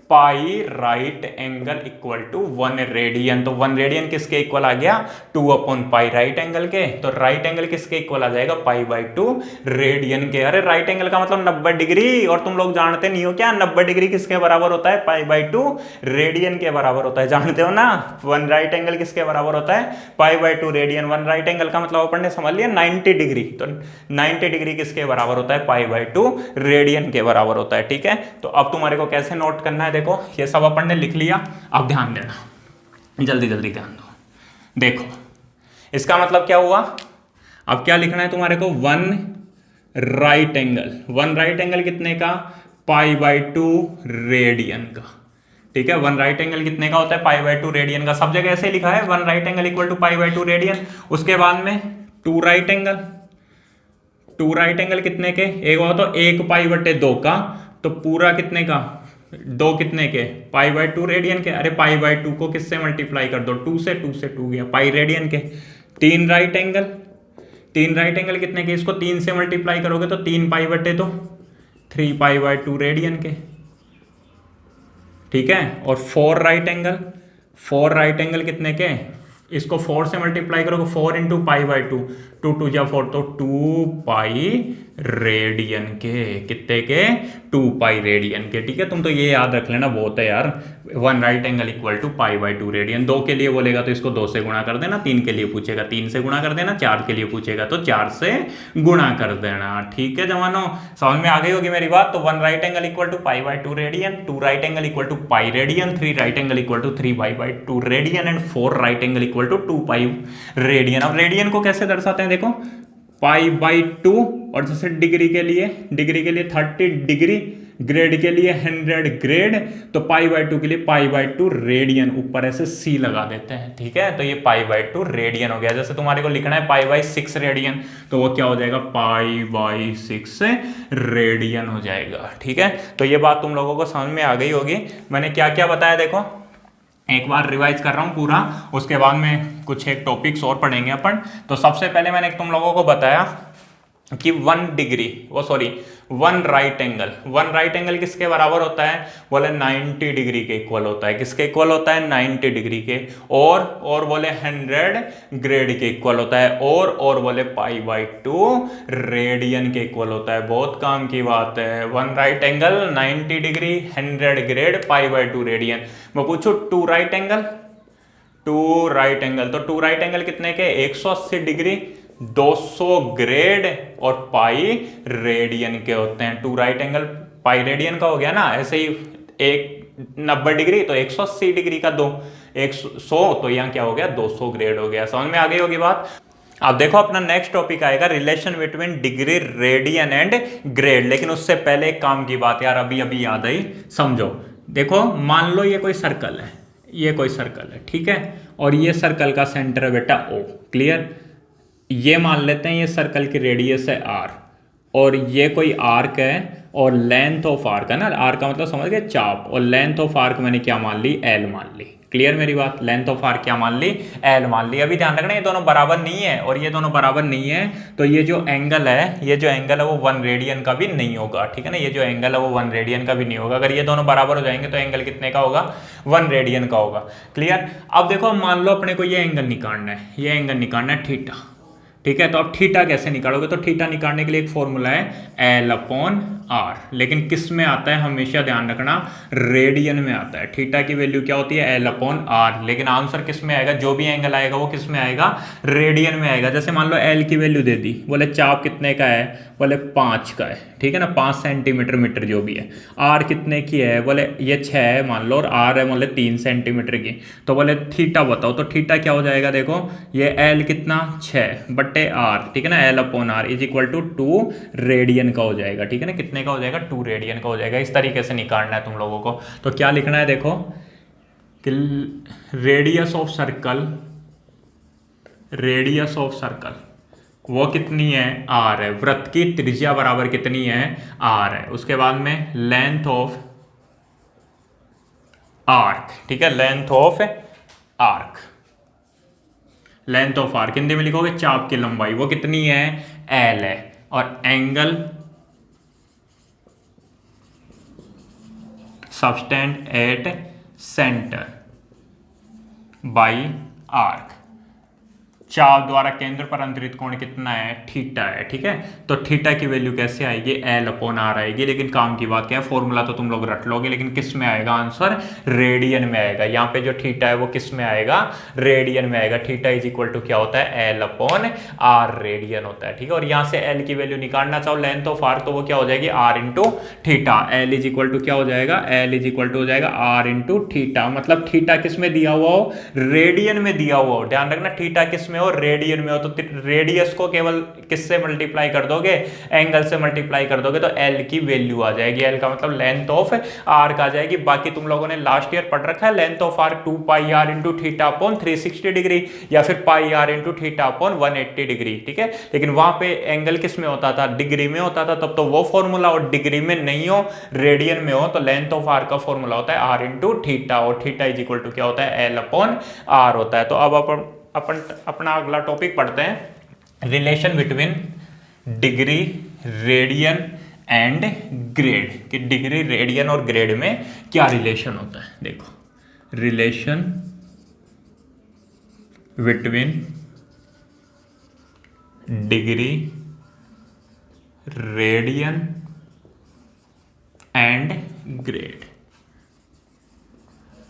2/पाई right angle equal to 1 radian. तो 1 रेडियन किसके इक्वल आ गया, 2/पाई राइट एंगल के, तो राइट एंगल किसके इक्वल आ जाएगा, π/2 रेडियन के। अरे राइट एंगल का मतलब 90 डिग्री, और तुम लोग जानते नहीं हो क्या 90 डिग्री किसके बराबर होता है, π/2 रेडियन के बराबर होता है, जानते हो ना। 1 राइट एंगल किसके बराबर होता है, π/2 रेडियन। 1 राइट एंगल का मतलब अपन ने समझ लिया 90 डिग्री, तो 90 डिग्री किसके बराबर होता है, π/2 रेडियन के बराबर होता है। ठीक है, तो अब तुम्हारे को कैसे नोट करना है, देखो ये सब अपन ने लिख लिया, अब ध्यान देना, जल्दी ध्यान दो। देखो इसका मतलब क्या हुआ, अब क्या लिखना है तुम्हारे को, 1 राइट एंगल कितने का, π/2 रेडियन का। ठीक है, 1 राइट एंगल कितने का होता है, π/2 रेडियन का। सब जगह ऐसे लिखा है 1 right angle equal to π/2 radian. उसके बाद में 2 राइट एंगल कितने के, एक हो तो 1π/2 का, तो पूरा कितने का, 2 कितने के, π/2 रेडियन के। अरे π/2 को किससे मल्टीप्लाई कर दो, 2 से 2 गया, पाई रेडियन के। 3 राइट एंगल कितने के, इसको 3 से मल्टीप्लाई करोगे तो 3π/2 3π/2 रेडियन के। ठीक है, और 4 राइट एंगल कितने के, इसको 4 से मल्टीप्लाई करोगे, 4 इंटू π/2, 2 2 जा 4, तो 2π रेडियन के, कितने के, 2π रेडियन के। ठीक है, तुम तो ये याद रख लेना, बहुत है यार। 1 right angle equal to π/2 radian. 2 के लिए बोलेगा तो इसको 2 से गुणा कर देना, 3 के लिए पूछेगा 3 से गुणा कर देना, 4 के लिए पूछेगा तो 4 से गुणा कर देना। ठीक है जवानों, समझ में आ गई होगी मेरी बात। तो 1 right angle equal to π/2 radian, 2 right angle equal to pi radian, 3 right angle equal to 3π/2 radian, and 4 right angle equal to 2π radian. अब रेडियन को कैसे दर्शाते हैं, देखो π/2, और जैसे डिग्री के लिए 30 डिग्री, ग्रेड के लिए 100 ग्रेड, तो π/2 के लिए π/2 रेडियन, ऊपर ऐसे c लगा देते हैं। ठीक है, तो ये π/2 रेडियन हो गया। जैसे तुम्हारे को लिखना है π/6 रेडियन, तो वो क्या हो जाएगा, π/6 रेडियन हो जाएगा। ठीक है, तो ये बात तुम लोगों को समझ में आ गई होगी। मैंने क्या क्या बताया, देखो एक बार रिवाइज कर रहा हूँ पूरा, उसके बाद में कुछ एक टॉपिक्स और पढ़ेंगे अपन। तो सबसे पहले मैंने तुम लोगों को बताया कि 1 राइट एंगल किसके बराबर होता है, बोले 90 डिग्री के इक्वल होता है। किसके इक्वल होता है, 90 डिग्री के। और बोले 100 ग्रेड के इक्वल होता है। और बोले π/2 रेडियन के इक्वल होता है। बहुत काम की बात है। 1 right angle 90 degree, 100 grade, π/2 radian. मैं पूछू 2 राइट एंगल, तो 2 राइट एंगल कितने के, 180 डिग्री, 200 ग्रेड और पाई रेडियन के होते हैं। 2 राइट एंगल पाई रेडियन का हो गया ना। ऐसे ही एक 90 डिग्री तो 180 डिग्री का 100, तो यहाँ क्या हो गया, 200 ग्रेड हो गया। समझ में आ गई होगी बात। अब देखो अपना नेक्स्ट टॉपिक आएगा relation between degree, radian and grade. लेकिन उससे पहले एक काम की बात यार अभी याद आई, समझो। देखो मान लो ये कोई सर्कल है, ये कोई सर्कल है, ठीक है, और ये सर्कल का सेंटर है बेटा O। क्लियर। ये मान लेते हैं ये सर्कल की रेडियस है r, और ये कोई आर्क है, और लेंथ ऑफ आर्क है ना, आर्क का मतलब समझ गए चाप, और लेंथ ऑफ आर्क मैंने क्या मान ली, l मान ली। क्लियर मेरी बात। लेंथ ऑफ आर्क क्या मान ली, l मान ली। अभी ध्यान रखना ये दोनों बराबर नहीं है, और ये दोनों बराबर नहीं है, तो ये जो एंगल है वो 1 रेडियन का भी नहीं होगा, ठीक है ना। ये जो एंगल है वो 1 रेडियन का भी नहीं होगा। अगर ये दोनों बराबर हो जाएंगे तो एंगल कितने का होगा, 1 रेडियन का होगा। क्लियर। अब देखो मान लो अपने को ये एंगल निकालना है, ये एंगल निकालना है थीटा, ठीक है। तो अब थीटा कैसे निकालोगे, तो थीटा निकालने के लिए एक फॉर्मूला है L/R, लेकिन किस में आता है, हमेशा ध्यान रखना, रेडियन में आता है। थीटा की वैल्यू क्या होती है, L/R, लेकिन आंसर किस में आएगा, जो भी एंगल आएगा वो किस में आएगा, रेडियन में आएगा। जैसे मान लो L की वैल्यू दे दी, बोले चाप कितने का है, बोले 5 का है, ठीक है ना, 5 सेंटीमीटर मीटर जो भी है। R कितने की है, बोले ये 6 है मान लो, और R है बोले 3 सेंटीमीटर की। तो बोले थीटा बताओ, तो थीटा क्या हो जाएगा, देखो ये L कितना 6/R, ठीक है ना, L/R is equal to 2 radian का हो जाएगा, ठीक है ना। कितने का हो जाएगा, 2 रेडियन का हो जाएगा। इस तरीके से निकालना है तुम लोगों को। तो क्या लिखना है, देखो कि रेडियस ऑफ सर्कल वो कितनी है, r है। वृत्त की त्रिज्या बराबर कितनी है, r है। उसके बाद में लेंथ ऑफ आर्क, ठीक है, लेंथ ऑफ आर्क हिंदी में लिखोगे चाप की लंबाई, वो कितनी है, l है। और angle subtended at centre by arc, चाप द्वारा केंद्र पर अंतरित कोण कितना है, थीटा है, ठीक है। तो थीटा की वैल्यू कैसे आएगी, L/R आएगी। लेकिन काम की बात क्या है, फॉर्मूला तो तुम लोग रट लोगे, लेकिन किस में आएगा आंसर, रेडियन में आएगा। यहाँ पे जो थीटा है वो किस में आएगा, रेडियन में आएगा। थीटा इज इक्वल टू क्या होता है, L/R रेडियन होता है, ठीक है। और यहाँ से L की वैल्यू निकालना चाहो, लेंथ ऑफ आर्क, तो वो क्या हो जाएगी, R into theta. L is equal to क्या हो जाएगा, L इज इक्वल टू हो जाएगा R इंटू थीटा। मतलब थीटा किस में दिया हुआ हो, रेडियन में दिया हुआ हो। ध्यान रखना थीटा किस में हो, रेडियन में हो, तो रेडियस को केवल किससे मल्टीप्लाई कर दोगे, एंगल से मल्टीप्लाई कर दोगे, तो L की वैल्यू आ जाएगी। L का मतलब लेंथ ऑफ आर्क आ जाएगी। बाकी तुम लोगों ने लास्ट ईयर पढ़ रखा है, length of arc 2πr into theta upon 360 degree, या फिर πr into theta upon 180 degree, ठीक है। लेकिन वहां पे एंगल किस में होता था, डिग्री में होता था, तब तो वो फॉर्मूला, और डिग्री में नहीं हो, रेडियन में हो, तो लेंथ ऑफ आर्क का फॉर्मूला होता है R इंटू थीटा, और थीटा इज इक्वल टू क्या होता है, L/R होता है। तो अब अपन अपना अगला टॉपिक पढ़ते हैं, relation between degree, radian and grade, कि डिग्री, रेडियन और ग्रेड में क्या रिलेशन होता है। देखो relation between degree, radian and grade.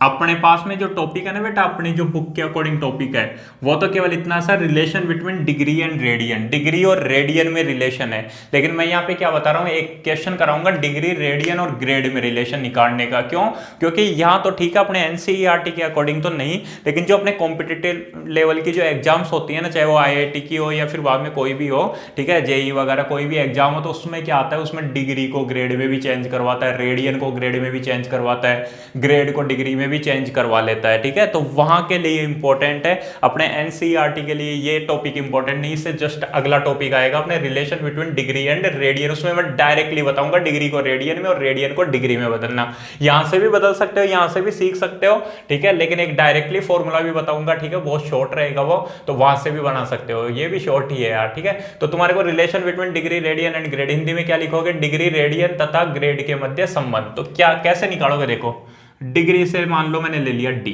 अपने पास में जो टॉपिक है ना बेटा, अपनी जो बुक के अकॉर्डिंग टॉपिक है, वो तो केवल इतना सा, relation between degree and radian, degree और रेडियन में रिलेशन है। लेकिन मैं यहाँ पे क्या बता रहा हूँ, एक क्वेश्चन कराऊंगा डिग्री, रेडियन और ग्रेड में रिलेशन निकालने का। क्यों, क्योंकि यहाँ तो ठीक है अपने एनसीईआरटी के अकॉर्डिंग तो नहीं, लेकिन जो अपने कॉम्पिटिटिव लेवल की जो एग्जाम्स होती है ना, चाहे वो IIT की हो या फिर बाद में कोई भी हो, ठीक है, JEE वगैरह कोई भी एग्जाम हो, तो उसमें क्या आता है, उसमें डिग्री को ग्रेड में भी चेंज करवाता है, रेडियन को ग्रेड में भी चेंज करवाता है, ग्रेड को डिग्री में में भी चेंज करवा लेता है, ठीक है। तो वहां के लिए इंपॉर्टेंट है, अपने एनसीईआरटी के लिए ये टॉपिक इंपॉर्टेंट नहीं, इससे जस्ट अगला टॉपिक आएगा अपने relation between degree and radian, उसमें मैं डायरेक्टली बताऊंगा डिग्री को रेडियन में और रेडियन को डिग्री में बदलना। यहां से भी बदल सकते हो, यहां से भी सीख सकते हो, ठीक है, लेकिन एक डायरेक्टली फॉर्मूला भी बताऊंगा, ठीक है, बहुत शॉर्ट रहेगा वो, तो वहां से भी बना सकते हो, ये भी शॉर्ट ही है यार, ठीक है। तो तुम्हारे को relation between degree radian and grade, Hindi में क्या लिखोगे, डिग्री रेडियन तथा ग्रेड के मध्य संबंध। तो क्या कैसे निकालोगे, देखो डिग्री से मान लो मैंने ले लिया डी,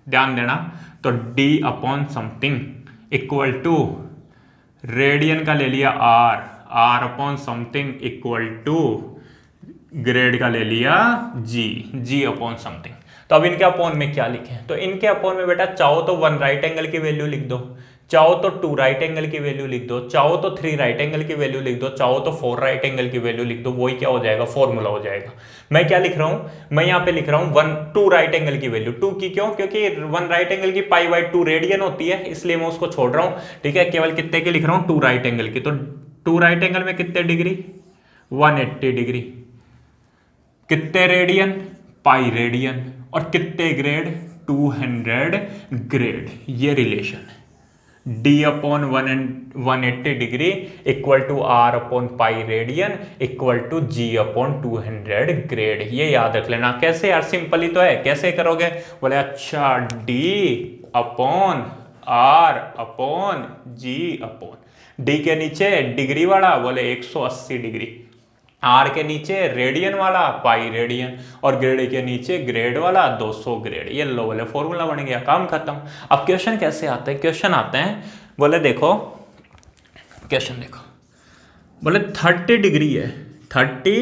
ध्यान देना, तो D upon something equal to radian का ले लिया R, R upon something equal to grade का ले लिया जी, जी अपॉन समथिंग। तो अब इनके अपॉन में क्या लिखें, तो इनके अपॉन में बेटा चाहो तो 1 राइट एंगल की वैल्यू लिख दो, चाहो तो 2 राइट एंगल की वैल्यू लिख दो, चाहो तो 3 राइट एंगल की वैल्यू लिख दो, चाहो तो 4 राइट एंगल की वैल्यू लिख दो, वही क्या हो जाएगा, फॉर्मूला हो जाएगा। मैं क्या लिख रहा हूं, मैं यहाँ पे लिख रहा हूं 2 राइट एंगल की वैल्यू, 2 की क्यों, क्योंकि 1 राइट एंगल की π/2 रेडियन होती है, इसलिए मैं उसको छोड़ रहा हूं, ठीक है, केवल कितने की लिख रहा हूं, 2 राइट एंगल की। तो 2 राइट एंगल में कितने डिग्री, 180 डिग्री, कितने रेडियन, पाई रेडियन, और कितने ग्रेड, 200 ग्रेड। ये रिलेशन है, d upon 180 degree equal to r upon pi radian equal to g upon 200 grade. ये याद रख लेना। कैसे यार, सिंपल ही तो है, कैसे करोगे, बोले अच्छा d upon r upon g upon d के नीचे डिग्री वाला बोले 180 डिग्री, आर के नीचे रेडियन वाला पाई रेडियन, और ग्रेड के नीचे ग्रेड वाला 200 ग्रेड। ये लो बोले फॉर्मूला बन गया, काम खत्म। अब क्वेश्चन कैसे आते हैं, क्वेश्चन आते हैं, बोले देखो क्वेश्चन देखो, बोले 30 डिग्री है, 30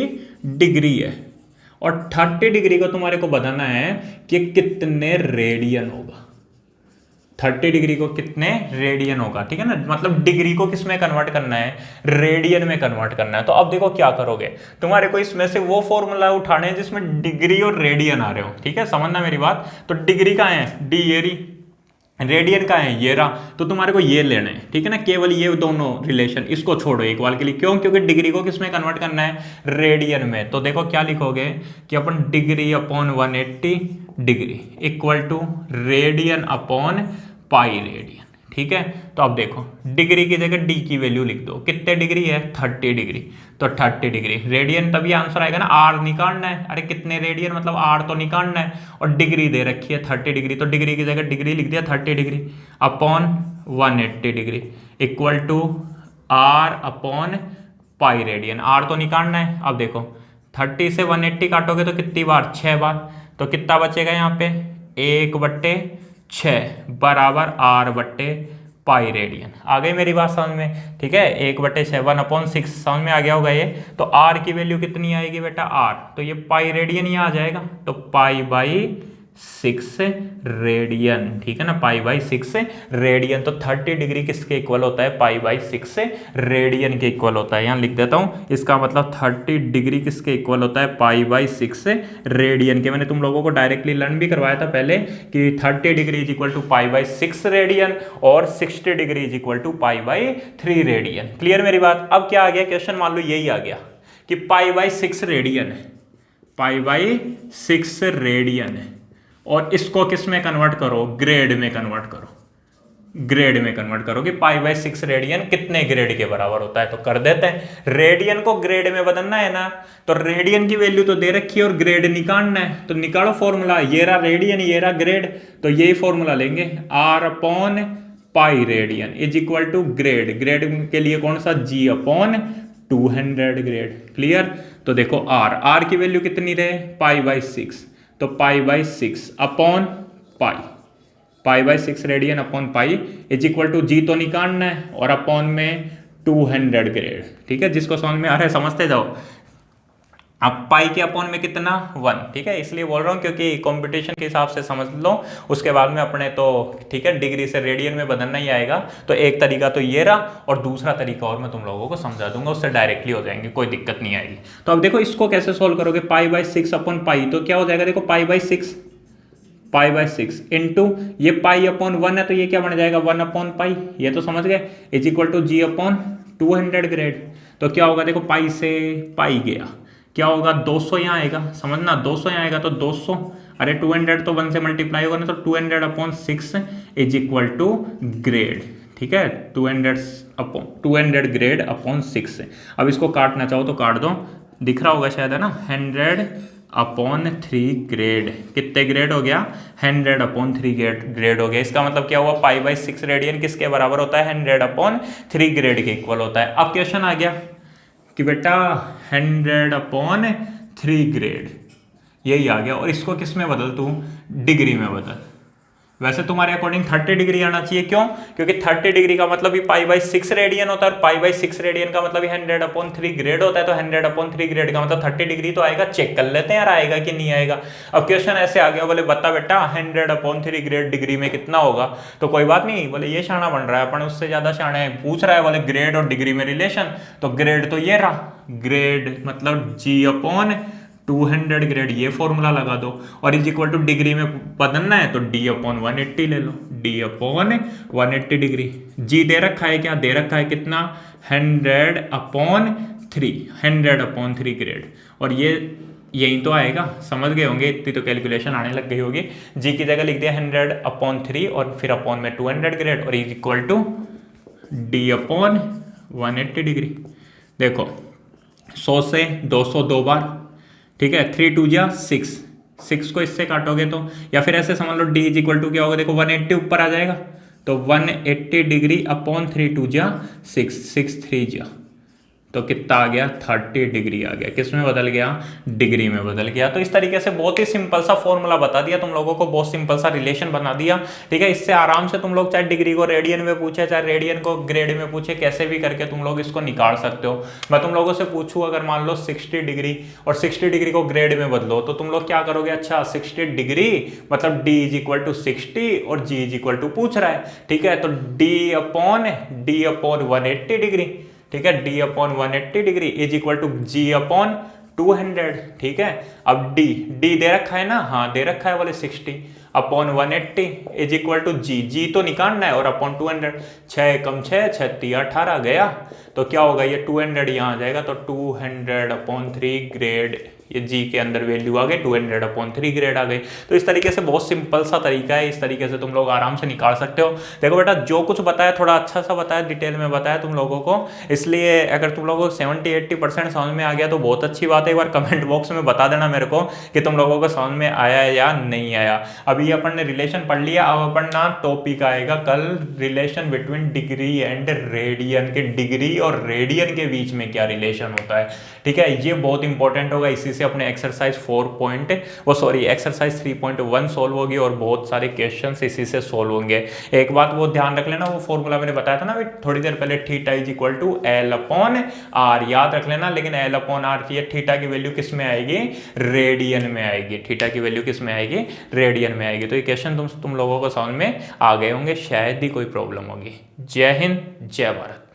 डिग्री है, और 30 डिग्री को तुम्हारे को बताना है कि कितने रेडियन होगा, 30 डिग्री को कितने रेडियन होगा, ठीक है ना, मतलब डिग्री को किस में कन्वर्ट करना है, रेडियन में कन्वर्ट करना है। तो अब देखो क्या करोगे, तुम्हारे को इसमें से वो फॉर्मूला उठाने हैं जिसमें डिग्री और रेडियन आ रहे हो, ठीक है, समझना मेरी बात। तो डिग्री का है डी, ये रही, रेडियन का है ये रहा, तो तुम्हारे को ये लेना है, ठीक है ना, केवल ये दोनों रिलेशन, इसको छोड़ो एक बार के लिए, क्यों, क्योंकि डिग्री को किस में कन्वर्ट करना है, रेडियन में। तो देखो क्या लिखोगे कि अपन degree upon 180 degree equal to radian upon pi radian, ठीक है। तो अब देखो डिग्री की जगह डी की वैल्यू लिख दो, कितने डिग्री है, 30 डिग्री, तो 30 डिग्री रेडियन, तभी आंसर आएगा ना, आर निकालना है, अरे कितने रेडियन मतलब आर तो निकालना है, और डिग्री दे रखी है 30 डिग्री, तो डिग्री की जगह डिग्री लिख दिया 30 degree upon 180 degree equal to R upon pi radian, R तो निकालना है। अब देखो 30 से 180 काटोगे तो कितनी बार, 6 बार, तो कितना बचेगा यहाँ पे, 1/6 बराबर r/पाई रेडियन। आ गई मेरी बात समझ में, ठीक है, 1/6 1/6 समझ में आ गया होगा ये। तो r की वैल्यू कितनी आएगी बेटा, r, तो ये पाई रेडियन ही आ जाएगा, तो π/6 रेडियन, ठीक है ना, π/6 रेडियन। तो 30 डिग्री किसके इक्वल होता है, π/6 रेडियन के इक्वल होता है। यहाँ लिख देता हूँ, इसका मतलब 30 डिग्री किसके इक्वल होता है, π/6 रेडियन के। मैंने तुम लोगों को डायरेक्टली लर्न भी करवाया था पहले कि 30 degree is equal to π/6 radian और 60 degree is equal to π/3 radian. Clear मेरी बात। अब क्या आ गया क्वेश्चन, मान लो यही आ गया कि π/6 रेडियन है, π/6 रेडियन है, और इसको किस में कन्वर्ट करो, ग्रेड में कन्वर्ट करो, ग्रेड में कन्वर्ट करो कि π/6 रेडियन कितने ग्रेड के बराबर होता है। तो कर देते हैं, रेडियन को ग्रेड में बदलना है ना, तो रेडियन की वैल्यू तो दे रखी है और ग्रेड निकालना है, तो निकालो फॉर्मूला, ये रहा रेडियन, ये रहा ग्रेड, तो यही फॉर्मूला लेंगे, r upon pi radian is equal to grade, grade के लिए कौन सा, g अपॉन 200 ग्रेड। क्लियर। तो देखो r की वैल्यू कितनी रहे, π/6, तो π/6 upon pi, π/6 radian upon pi is equal to जी तो निकालना है, और अपॉन में 200 ग्रेड, ठीक है, जिसको समझ में आ रहा है समझते जाओ। अब पाई के अपॉन में कितना, 1, ठीक है, इसलिए बोल रहा हूँ क्योंकि कंपटीशन के हिसाब से समझ लो, उसके बाद में अपने तो ठीक है डिग्री से रेडियन में बदलना ही आएगा। तो एक तरीका तो ये रहा, और दूसरा तरीका और मैं तुम लोगों को समझा दूंगा, उससे डायरेक्टली हो जाएंगे, कोई दिक्कत नहीं आएगी। तो अब देखो इसको कैसे सोल्व करोगे, π/6 अपॉन पाई, तो क्या हो जाएगा, देखो π/6 इंटू ये पाई अपॉन 1 है, तो ये क्या बन जाएगा, 1 अपॉन पाई, ये तो समझ गए, is equal to G upon 200 grade. तो क्या होगा, देखो पाई से पाई गया, क्या होगा, 200 यहाँ आएगा, समझना 200 यहाँ आएगा, तो 200 अरे 200 तो 1 से मल्टीप्लाई होगा ना, तो 200/6 इज इक्वल टू ग्रेड, ठीक है, 200 ग्रेड अपॉन 6। अब इसको काटना चाहो तो काट दो, दिख रहा होगा शायद, है ना, 100/3 ग्रेड, कितने ग्रेड हो गया, 100/3 ग्रेड हो गया। इसका मतलब क्या हुआ, π/6 रेडियन किसके बराबर होता है, 100/3 ग्रेड के इक्वल होता है। अब क्वेश्चन आ गया कि बेटा 100/3 ग्रेड, यही आ गया, और इसको किस में बदल, तू डिग्री में बदल। वैसे तुम्हारे अकॉर्डिंग 30 डिग्री आना चाहिए, क्यों, क्योंकि 30 डिग्री का मतलब ही π/6 रेडियन होता है, और π/6 रेडियन का मतलब ही 100/3 ग्रेड होता है, तो 100/3 ग्रेड का मतलब 30 डिग्री तो आएगा। चेक कर लेते हैं यार आएगा कि नहीं आएगा। अब क्वेश्चन ऐसे आ गया, बोले बता बेटा 100/3 ग्रेड डिग्री में कितना होगा, तो कोई बात नहीं, बोले ये शाना बन रहा है, अपन उससे ज्यादा शाना है, पूछ रहा है, बोले ग्रेड और डिग्री में रिलेशन, तो ग्रेड तो ये रहा, ग्रेड मतलब G/200 ग्रेड, ये फॉर्मूला लगा दो, और इज इक्वल टू डिग्री में बदलना है तो D/180 ले लो, D/180 डिग्री। जी दे रखा है, क्या दे रखा है, कितना, 100/3 ग्रेड, और ये यही तो आएगा, समझ गए होंगे, इतनी तो कैलकुलेशन आने लग गई होगी। जी की जगह लिख दिया 100/3 और फिर अपॉन में 200 ग्रेड, और is equal to D/180 degree. देखो 100 से 200 दो बार, ठीक है, 3 2 जा 6 को इससे काटोगे तो, या फिर ऐसे समझ लो D इज इक्वल टू क्या होगा, देखो 180 ऊपर आ जाएगा, तो 180 डिग्री अपॉन 3 2 जा 6 3 जा, तो कितना आ गया, 30 डिग्री आ गया। किस में बदल गया, डिग्री में बदल गया। तो इस तरीके से बहुत ही सिंपल सा फॉर्मूला बता दिया तुम लोगों को, बहुत सिंपल सा रिलेशन बना दिया, ठीक है। इससे आराम से तुम लोग चाहे डिग्री को रेडियन में पूछे, चाहे रेडियन को ग्रेड में पूछे, कैसे भी करके तुम लोग इसको निकाल सकते हो। मैं तुम लोगों से पूछूं, अगर मान लो 60 डिग्री और 60 डिग्री को ग्रेड में बदलो, तो तुम लोग क्या करोगे, अच्छा 60 डिग्री मतलब D इज इक्वल टू 60 और G इज इक्वल टू पूछ रहा है, ठीक है, तो D/180 डिग्री, ठीक है, D/180 degree is equal to G/200, ठीक है। अब D दे रखा है ना, हाँ दे रखा है, बोले 60/180 इज इक्वल टू G तो निकालना है, और अपॉन 200, 6 कम 6 6 3 18 गया, तो क्या होगा, ये 200 यहाँ आ जाएगा, तो 200/3 ग्रेड, ये G के अंदर वैल्यू आ गई, 200/3 ग्रेड आ गई। तो इस तरीके से बहुत सिंपल सा तरीका है, इस तरीके से तुम लोग आराम से निकाल सकते हो। देखो बेटा जो कुछ बताया थोड़ा अच्छा सा बताया, डिटेल में बताया तुम लोगों को, इसलिए अगर तुम लोगों को 70-80% समझ में आ गया तो बहुत अच्छी बात है। एक बार कमेंट बॉक्स में बता देना मेरे को कि तुम लोगों को समझ में आया या नहीं आया। अभी अपन ने रिलेशन पढ़ लिया, अब अपन ना टॉपिक आएगा कल, relation between degree and radian, के डिग्री और रेडियन के बीच में क्या रिलेशन होता है, ठीक है, ये बहुत इंपॉर्टेंट होगा। इसी से अपने एक्सरसाइज 3.1 सोल्व होगी, और बहुत सारे क्वेश्चंस इसी से सोल्व होंगे। एक बात वो ध्यान रख लेना, वो फॉर्मूला मैंने बताया था ना थोड़ी देर पहले, theta is equal to L/R, याद रख लेना। लेकिन L/R की थीटा की वैल्यू किस में आएगी, रेडियन में आएगी, थीटा की वैल्यू किस में आएगी, रेडियन में आएगी। तो ये क्वेश्चन तुम लोगों को समझ में आ गए होंगे, शायद ही कोई प्रॉब्लम होगी। जय हिंद, जय भारत।